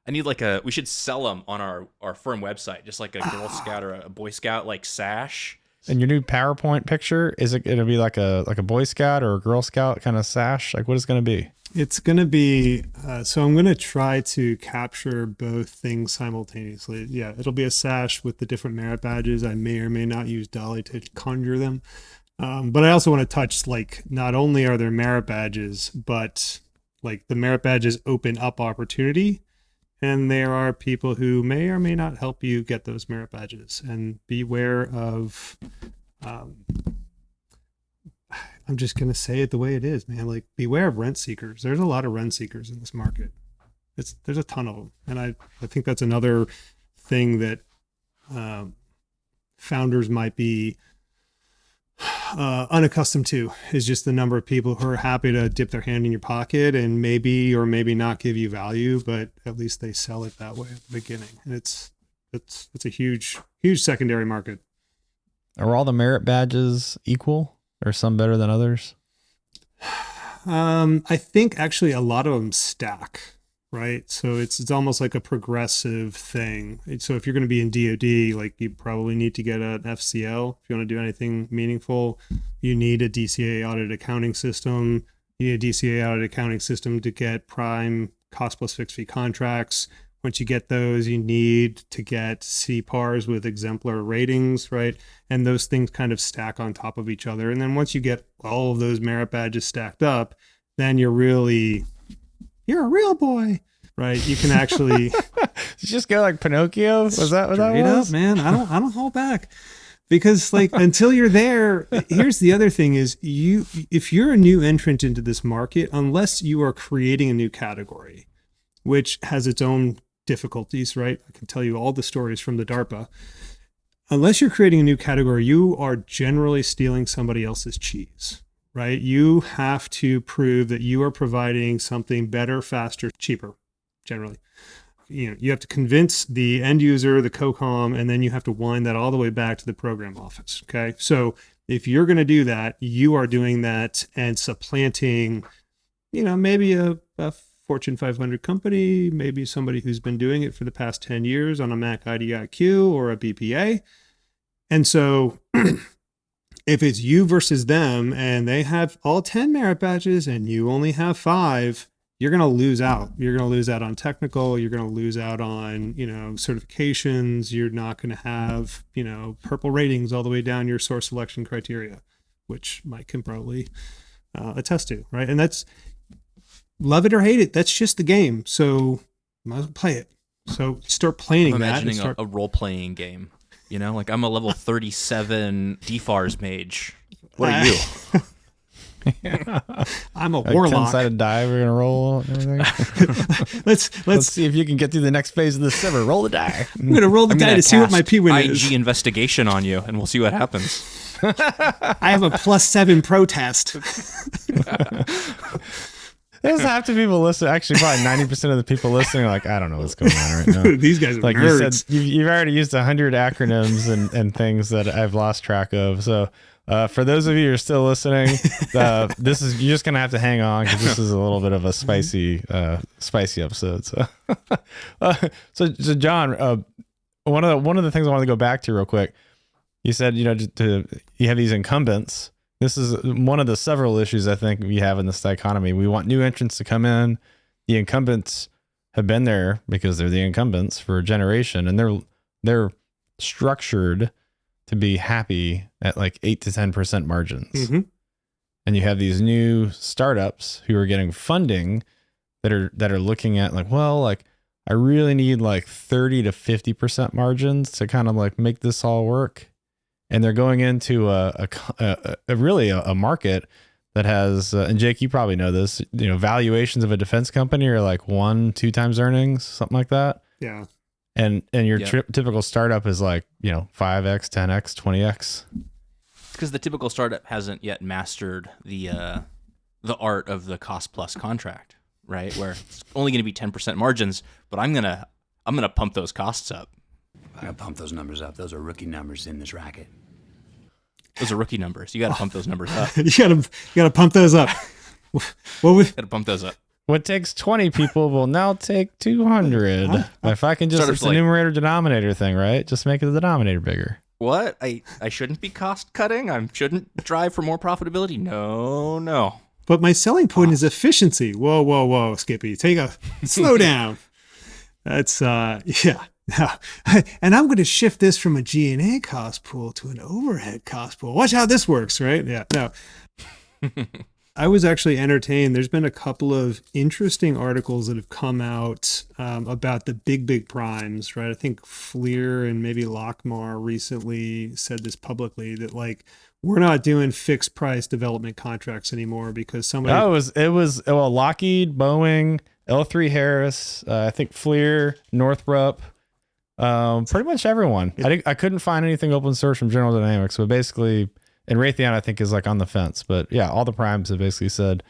I need we should sell them on our firm website, just like a Girl Scout or a Boy Scout sash. And your new PowerPoint picture, is it going to be like a Boy Scout or a Girl Scout kind of sash? Like, what is it going to be? It's going to be, so I'm going to try to capture both things simultaneously. Yeah, it'll be a sash with the different merit badges. I may or may not use Dolly to conjure them. But I also want to touch, not only are there merit badges, but the merit badges open up opportunity. And there are people who may or may not help you get those merit badges. And beware of, I'm just going to say it the way it is, man. Beware of rent seekers. There's a lot of rent seekers in this market. There's a ton of them. And I think that's another thing that founders might be unaccustomed to, is just the number of people who are happy to dip their hand in your pocket and maybe or maybe not give you value, but at least they sell it that way at the beginning. And it's a huge secondary market. Are all the merit badges equal, or some better than others? I think actually a lot of them stack, right? So it's almost like a progressive thing. So if you're going to be in DoD, you probably need to get an FCL. If you want to do anything meaningful, you need a DCA audit accounting system. You need a DCA audit accounting system to get prime cost plus fixed fee contracts. Once you get those, you need to get CPARs with exemplar ratings, right? And those things kind of stack on top of each other. And then once you get all of those merit badges stacked up, then you're a real boy, right? You can actually just go like Pinocchio. Was that what that straight was? Up, man. I don't hold back, because until you're there, here's the other thing is if you're a new entrant into this market, unless you are creating a new category, which has its own difficulties, right? I can tell you all the stories from the DARPA. Unless you're creating a new category, you are generally stealing somebody else's cheese, right? You have to prove that you are providing something better, faster, cheaper, generally. You have to convince the end user, the COCOM, and then you have to wind that all the way back to the program office, okay? So if you're going to do that, you are doing that and supplanting, maybe a Fortune 500 company, maybe somebody who's been doing it for the past 10 years on a Mac IDIQ or a BPA. And so if it's you versus them and they have all 10 merit badges and you only have 5, you're going to lose out. You're going to lose out on technical. You're going to lose out on, certifications. You're not going to have, purple ratings all the way down your source selection criteria, which Mike can probably attest to, right? And that's, love it or hate it, that's just the game. So might as well play it. So start planning I'm that. imagining a role-playing game. I'm a level 37 DFARs mage. What are you? I'm a Like warlock. 10-sided die we're gonna roll. And everything. Let's see if you can get through the next phase of the server. Roll the die. I'm gonna roll the die to see what my P-win is. IG investigation on you, and we'll see what happens. I have a +7 protest. There's half the people listening. Actually, probably 90% of the people listening are like, I don't know what's going on right now. These guys are Like nerds. you said, you've already used 100 acronyms and things that I've lost track of. So for those of you who are still listening, you're just gonna have to hang on, because this is a little bit of a spicy episode. So John, one of the things I wanted to go back to real quick. You said you have these incumbents This is one of the several issues I think we have in this economy. We want new entrants to come in. The incumbents have been there because they're the incumbents for a generation, and they're structured to be happy at like 8 to 10% margins. Mm-hmm. And you have these new startups who are getting funding that are looking at like, well, like I really need like 30 to 50% margins to kind of like make this all work. And they're going into a market that has, and Jake, you probably know this, valuations of a defense company are like 1-2 times earnings, something like that. Yeah. And your typical startup is like, 5x, 10x, 20x. Because the typical startup hasn't yet mastered the art of the cost plus contract, right? Where it's only going to be 10% margins, but I'm gonna pump those costs up. I gotta pump those numbers up. Those are rookie numbers in this racket. Those are rookie numbers. You got to pump those numbers up. you gotta pump those up. Got to pump those up. What takes 20 people will now take 200. If I can just, it's a numerator denominator thing, right? Just make the denominator bigger. What? I shouldn't be cost cutting? I shouldn't drive for more profitability? No. But my selling point is efficiency. Whoa, Skippy. Slow down. That's, yeah. And I'm going to shift this from a G&A cost pool to an overhead cost pool. Watch how this works, right? Yeah, no. I was actually entertained. There's been a couple of interesting articles that have come out about the big primes, right? I think Fleer and maybe Lockmar recently said this publicly that like, we're not doing fixed price development contracts anymore because somebody... it was Lockheed, Boeing, L3 Harris, I think Fleer, Northrop, pretty much everyone. I couldn't find anything open source from General Dynamics, but basically, and Raytheon I think is like on the fence, but yeah, all the primes have basically said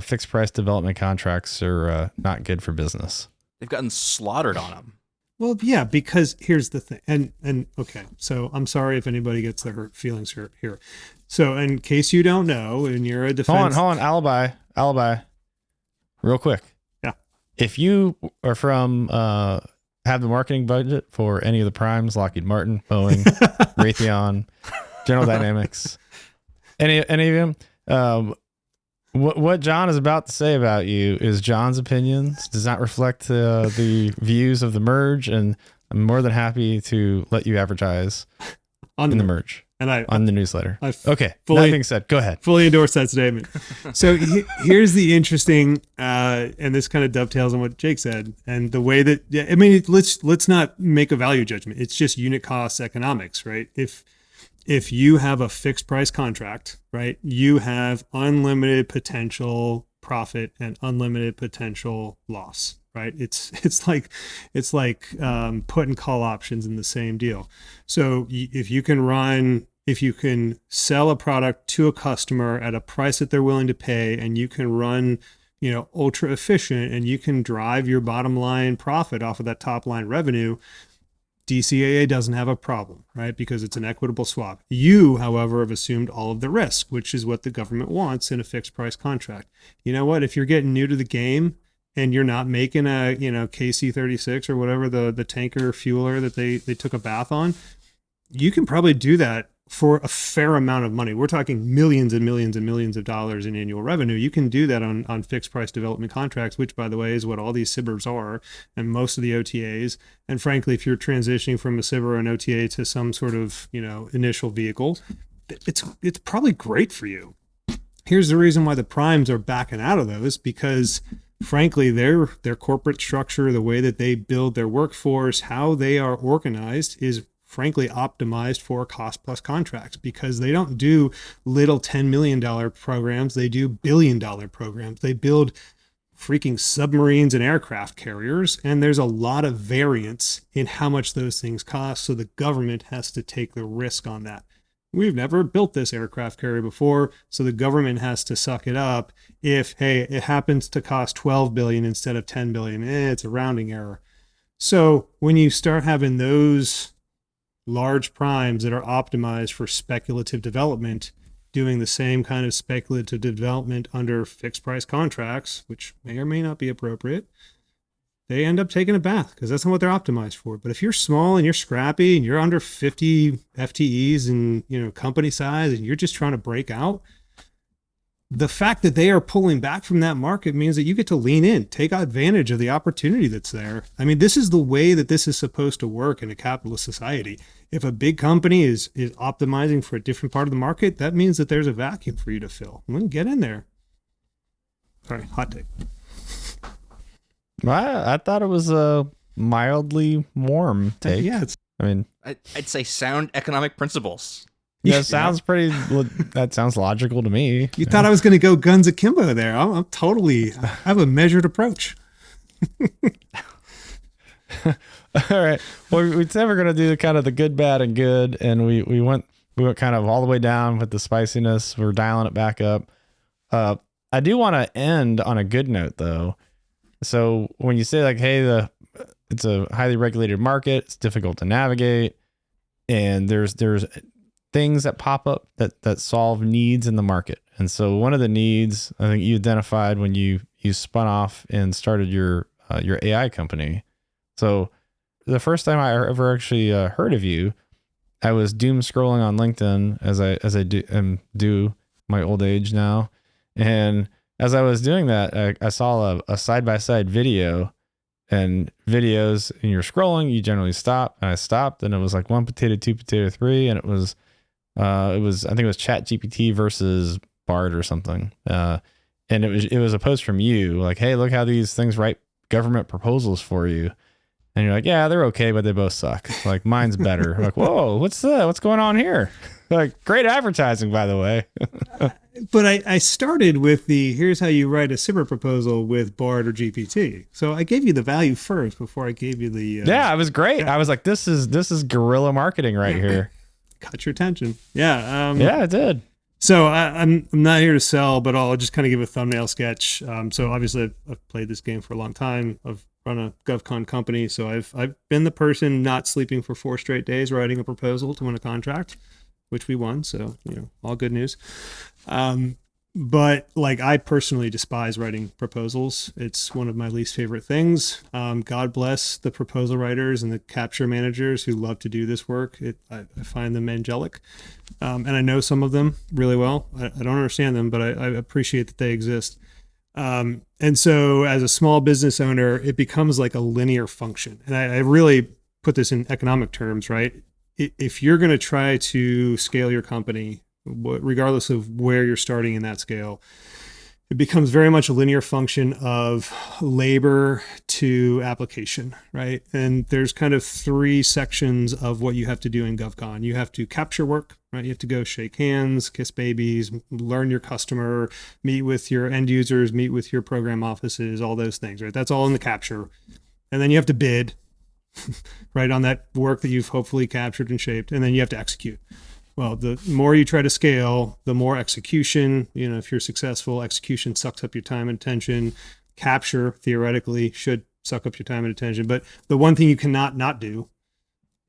fixed price development contracts are not good for business. They've gotten slaughtered on them. Well, yeah, because here's the thing, and okay, so I'm sorry if anybody gets their feelings hurt here. So in case you don't know, and you're a defense... Hold on, alibi, real quick. Yeah. If you are from, have the marketing budget for any of the primes, Lockheed Martin, Boeing, Raytheon, General Dynamics, any of them, what John is about to say about you is John's opinions, does not reflect the views of the merge, and I'm more than happy to let you advertise in the merge and on the newsletter. Okay, that being said, go ahead. Fully endorse that statement. So here's the interesting, and this kind of dovetails on what Jake said, and the way that, let's not make a value judgment. It's just unit cost economics, right? If you have a fixed price contract, right, you have unlimited potential profit and unlimited potential loss, right? It's like put and call options in the same deal. So if you can sell a product to a customer at a price that they're willing to pay, and you can run, ultra efficient, and you can drive your bottom line profit off of that top line revenue, DCAA doesn't have a problem, right? Because it's an equitable swap. You, however, have assumed all of the risk, which is what the government wants in a fixed price contract. You know what? If you're getting new to the game and you're not making a, KC-36 or whatever the tanker fueler that they took a bath on, you can probably do that for a fair amount of money. We're talking millions and millions and millions of dollars in annual revenue. You can do that on fixed price development contracts, which, by the way, is what all these SBIRs are, and most of the OTAs. And frankly, if you're transitioning from a SBIR or an OTA to some sort of, initial vehicle, it's probably great for you. Here's the reason why the primes are backing out of those, because frankly, their corporate structure, the way that they build their workforce, how they are organized is frankly optimized for cost plus contracts, because they don't do little $10 million programs. They do $1 billion programs. They build freaking submarines and aircraft carriers, and there's a lot of variance in how much those things cost. So the government has to take the risk on that. We've never built this aircraft carrier before, so the government has to suck it up if, hey, it happens to cost $12 billion instead of $10 billion. It's a rounding error. So when you start having those large primes that are optimized for speculative development, doing the same kind of speculative development under fixed price contracts, which may or may not be appropriate, they end up taking a bath because that's not what they're optimized for. But if you're small and you're scrappy and you're under 50 FTEs and, you know, company size, and you're just trying to break out, the fact that they are pulling back from that market means that you get to lean in, take advantage of the opportunity that's there. I mean, this is the way that this is supposed to work in a capitalist society. If a big company is optimizing for a different part of the market, that means that there's a vacuum for you to fill. Well, get in there. Sorry, hot take. I thought it was a mildly warm take. Yeah, I mean, I'd say sound economic principles. yeah, sounds pretty. That sounds logical to me. you thought I was going to go guns akimbo there. I have a measured approach. All right. Well, we said we're gonna do kind of the good, bad, and good, and we went kind of all the way down with the spiciness. We're dialing it back up. I do want to end on a good note though. So when you say like, hey, it's a highly regulated market, it's difficult to navigate, and there's things that pop up that solve needs in the market. And so one of the needs I think you identified when you spun off and started your AI company. So the first time I ever actually heard of you, I was doom scrolling on LinkedIn as I do my old age now. And as I was doing that, I saw a side-by-side video, and videos, and you're scrolling, you generally stop, and I stopped, and it was like 1 potato, 2 potato, 3, and it was I think it was ChatGPT versus Bard or something. And it was a post from you like, hey, look how these things write government proposals for you. And you're like, yeah, they're okay, but they both suck. Like, mine's better. I'm like, whoa, what's going on here? Like, great advertising, by the way. But I started with here's how you write a SBIR proposal with Bard or GPT. So I gave you the value first before I gave you the... yeah, it was great. I was like, this is guerrilla marketing right here. Got your attention. Yeah. Yeah, it did. So I'm not here to sell, but I'll just kind of give a thumbnail sketch. So obviously I've played this game for a long time. I've run a GovCon company. So I've been the person not sleeping for 4 straight days writing a proposal to win a contract, which we won. So, you know, all good news. But like, I personally despise writing proposals. It's one of my least favorite things. God bless the proposal writers and the capture managers who love to do this work. I find them angelic. And I know some of them really well. I don't understand them, but I appreciate that they exist. And so as a small business owner, it becomes like a linear function. And I really put this in economic terms, right? If you're going to try to scale your company, regardless of where you're starting in that scale, it becomes very much a linear function of labor to application, right? And there's kind of 3 sections of what you have to do in GovCon. You have to capture work, right? You have to go shake hands, kiss babies, learn your customer, meet with your end users, meet with your program offices, all those things, right? That's all in the capture. And then you have to bid, right, on that work that you've hopefully captured and shaped. And then you have to execute. Well, the more you try to scale, the more execution, you know, if you're successful, execution sucks up your time and attention. Capture, theoretically, should suck up your time and attention. But the one thing you cannot not do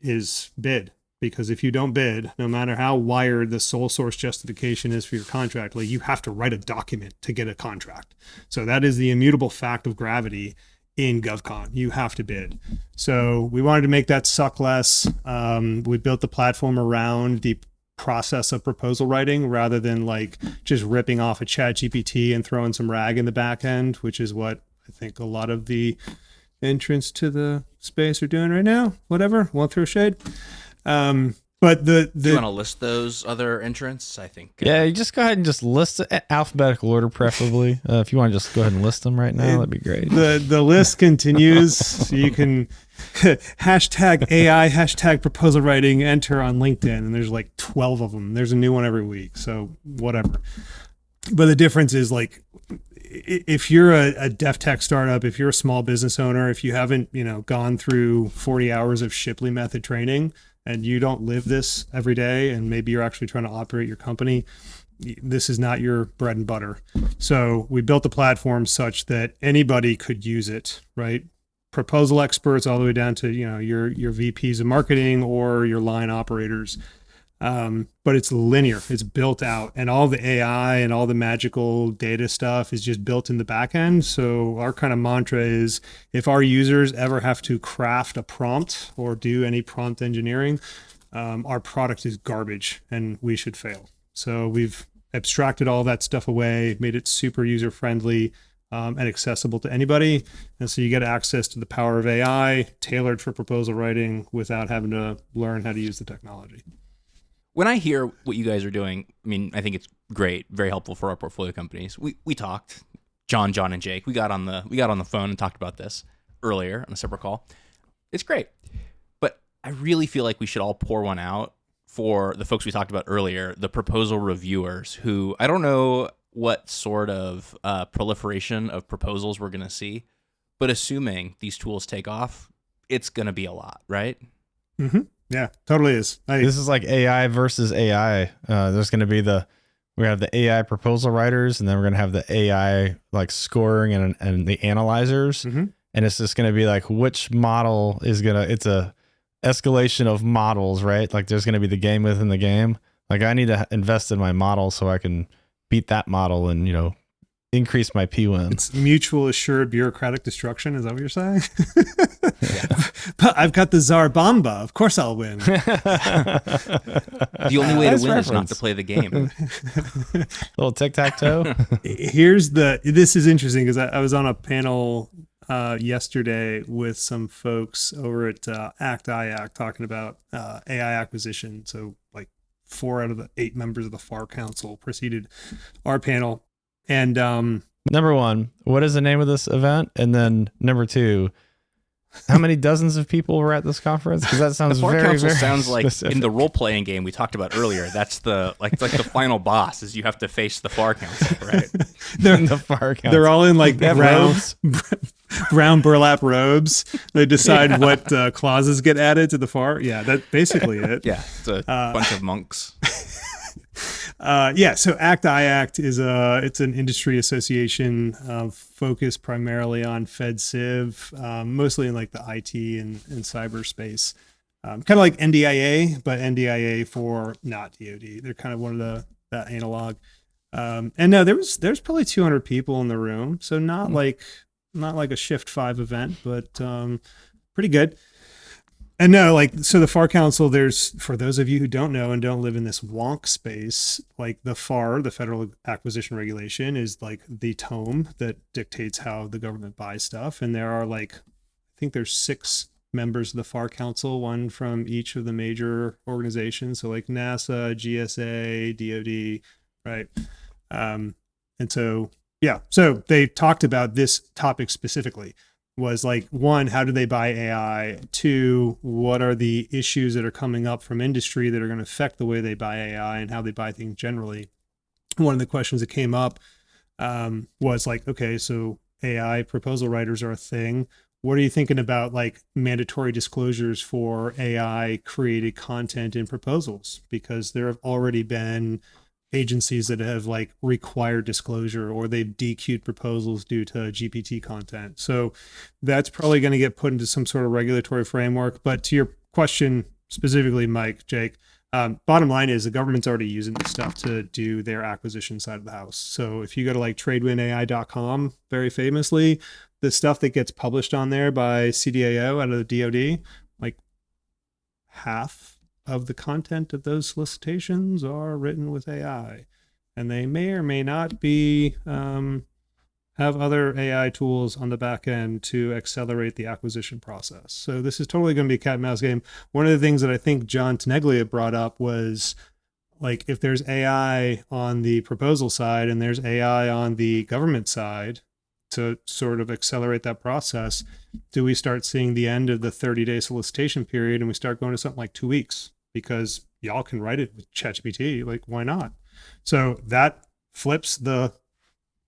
is bid. Because if you don't bid, no matter how wired the sole source justification is for your contract, like, you have to write a document to get a contract. So that is the immutable fact of gravity in GovCon. You have to bid. So we wanted to make that suck less. We built the platform around the process of proposal writing rather than like just ripping off a ChatGPT and throwing some RAG in the back end, which is what I think a lot of the entrants to the space are doing right now. Whatever, won't throw shade. But do you want to list those other entrants? I think. Yeah, you just go ahead and just list it, alphabetical order, preferably. If you want to just go ahead and list them right now, that'd be great. The list continues. So you can hashtag AI, hashtag proposal writing, enter on LinkedIn, and there's like 12 of them. There's a new one every week. So whatever. But the difference is, like, if you're a dev tech startup, if you're a small business owner, if you haven't, you know, gone through 40 hours of Shipley method training, and you don't live this every day, and maybe you're actually trying to operate your company, this is not your bread and butter. So we built the platform such that anybody could use it, right? Proposal experts all the way down to, you know, your VPs of marketing or your line operators. But it's linear, it's built out, and all the AI and all the magical data stuff is just built in the back end. So our kind of mantra is, if our users ever have to craft a prompt or do any prompt engineering, our product is garbage and we should fail. So we've abstracted all that stuff away, made it super user friendly and accessible to anybody. And so you get access to the power of AI tailored for proposal writing without having to learn how to use the technology. When I hear what you guys are doing, I mean, I think it's great, very helpful for our portfolio companies. We talked, John, and Jake. We got on the phone and talked about this earlier on a separate call. It's great, but I really feel like we should all pour one out for the folks we talked about earlier, the proposal reviewers, who I don't know what sort of proliferation of proposals we're going to see, but assuming these tools take off, it's going to be a lot, right? Mm-hmm. Yeah, totally is. This is like AI versus AI. There's going to be we have the AI proposal writers, and then we're going to have the AI like scoring and the analyzers. Mm-hmm. And it's just going to be like, which model is it's a escalation of models, right? Like there's going to be the game within the game. Like I need to invest in my model so I can beat that model and, increase my P-win. It's mutual assured bureaucratic destruction. Is that what you're saying? But I've got the Tsar Bomba. Of course I'll win. The only way to win is not to play the game. Little tic-tac-toe. This is interesting because I was on a panel yesterday with some folks over at ACT talking about AI acquisition. So like 4 out of the 8 members of the FAR Council preceded our panel. And number 1, what is the name of this event? And then number 2, how many dozens of people were at this conference? Because that sounds the FAR very, Council very sounds like specific. in the role playing game we talked about earlier. That's it's like the final boss is you have to face the FAR Council, right? The FAR Council. They're all in like robes. brown burlap robes. They decide what clauses get added to the FAR. Yeah, that's basically it. Yeah, it's a bunch of monks. So ACT is it's an industry association focused primarily on FedCiv, mostly in like the IT and cyberspace. Kind of like NDIA, but NDIA for not DoD. They're kind of one of that analog. And no, there's probably 200 people in the room, so not like a Shift 5 event, but pretty good. And no, so the FAR Council, for those of you who don't know and don't live in this wonk space, like the FAR, the Federal Acquisition Regulation, is like the tome that dictates how the government buys stuff. And there are I think there's 6 members of the FAR Council, one from each of the major organizations. So like NASA, GSA, DoD, right? And so, yeah, so they talked about this topic specifically. Was like, 1, how do they buy AI? 2, what are the issues that are coming up from industry that are going to affect the way they buy AI and how they buy things generally? One of the questions that came up was like, okay, so AI proposal writers are a thing. What are you thinking about like mandatory disclosures for AI created content in proposals? Because there have already been agencies that have like required disclosure, or they've DQ'd proposals due to GPT content. So that's probably going to get put into some sort of regulatory framework. But to your question specifically, Jake, bottom line is the government's already using this stuff to do their acquisition side of the house. So if you go to like tradewinai.com, very famously, the stuff that gets published on there by CDAO out of the DoD, like half of the content of those solicitations are written with AI, and they may or may not be have other AI tools on the back end to accelerate the acquisition process. So this is totally going to be a cat and mouse game. One of the things that I think John Teneglia brought up was like, if there's AI on the proposal side and there's AI on the government side to sort of accelerate that process, do we start seeing the end of the 30-day solicitation period and we start going to something like 2 weeks? Because y'all can write it with ChatGPT, like why not? So that flips the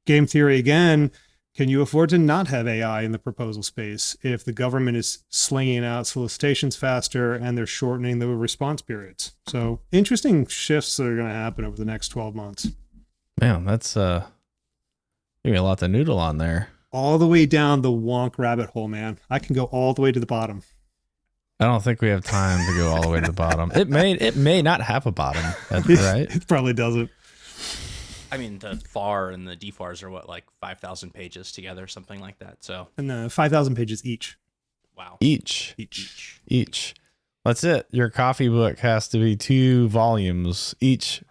game theory again. Can you afford to not have AI in the proposal space if the government is slinging out solicitations faster and they're shortening the response periods? So interesting shifts that are going to happen over the next 12 months. Man, that's give me a lot to noodle on there. All the way down the wonk rabbit hole, man. I can go all the way to the bottom. I don't think we have time to go all the way to the bottom. It may not have a bottom, right? It probably doesn't. I mean, the FAR and the DFARs are what, like 5,000 pages together, something like that. So, And 5,000 pages each. wow. Each. That's it. Your coffee book has to be 2 volumes each.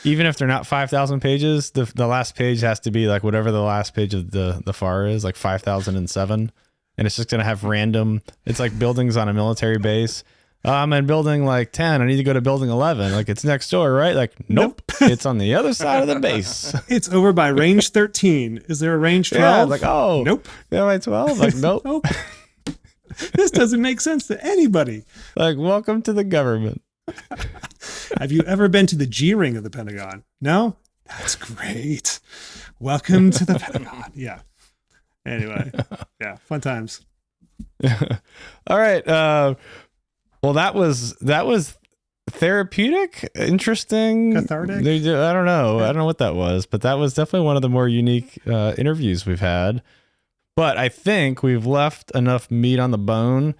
Even if they're not 5,000 pages, the last page has to be like whatever the last page of the FAR is, like 5,007. And it's just going to have random, it's like buildings on a military base. I'm in building like 10. I need to go to building 11. Like it's next door, right? Like, nope. It's on the other side of the base. It's over by range 13. Is there a range 12? Yeah, like, oh. Nope. Yeah, by 12? Like, nope. Nope. This doesn't make sense to anybody. Like, welcome to the government. Have you ever been to the G ring of the Pentagon? No? That's great. Welcome to the Pentagon. Yeah. Anyway, yeah, fun times. All right. Well, that was therapeutic, interesting, Cathartic? I don't know. I don't know what that was, but that was definitely one of the more unique interviews we've had. But I think we've left enough meat on the bone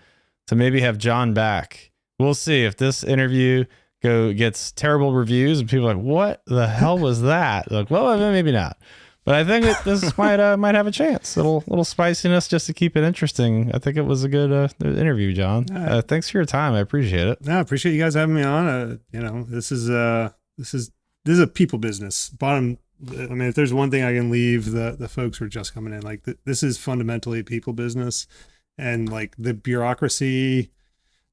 to maybe have John back. We'll see if this interview gets terrible reviews and people are like, what the hell was that? Like, well, maybe not. But I think this might have a chance. Little spiciness just to keep it interesting. I think it was a good interview, John. Thanks for your time. I appreciate it. No, I appreciate you guys having me on. This is a people business. I mean, if there's one thing I can leave the folks who are just coming in, like this is fundamentally a people business, and like the bureaucracy,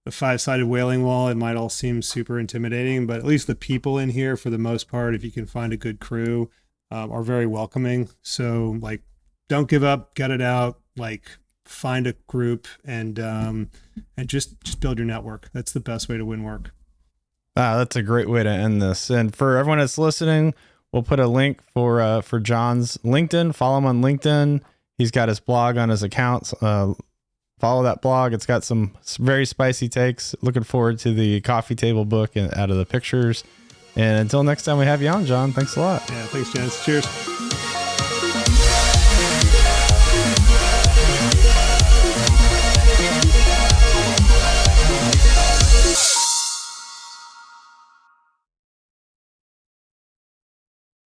the 5-sided whaling wall, it might all seem super intimidating, but at least the people in here, for the most part, if you can find a good crew, are very welcoming. So like, don't give up, get it out, like find a group and just build your network. That's the best way to win work. That's a great way to end this. And for everyone that's listening, we'll put a link for John's LinkedIn. Follow him on LinkedIn. He's got his blog on his accounts. Follow that blog. It's got some very spicy takes. Looking forward to the coffee table book and out of the pictures. And until next time we have you on, John, thanks a lot. Yeah, thanks, Janice. Cheers.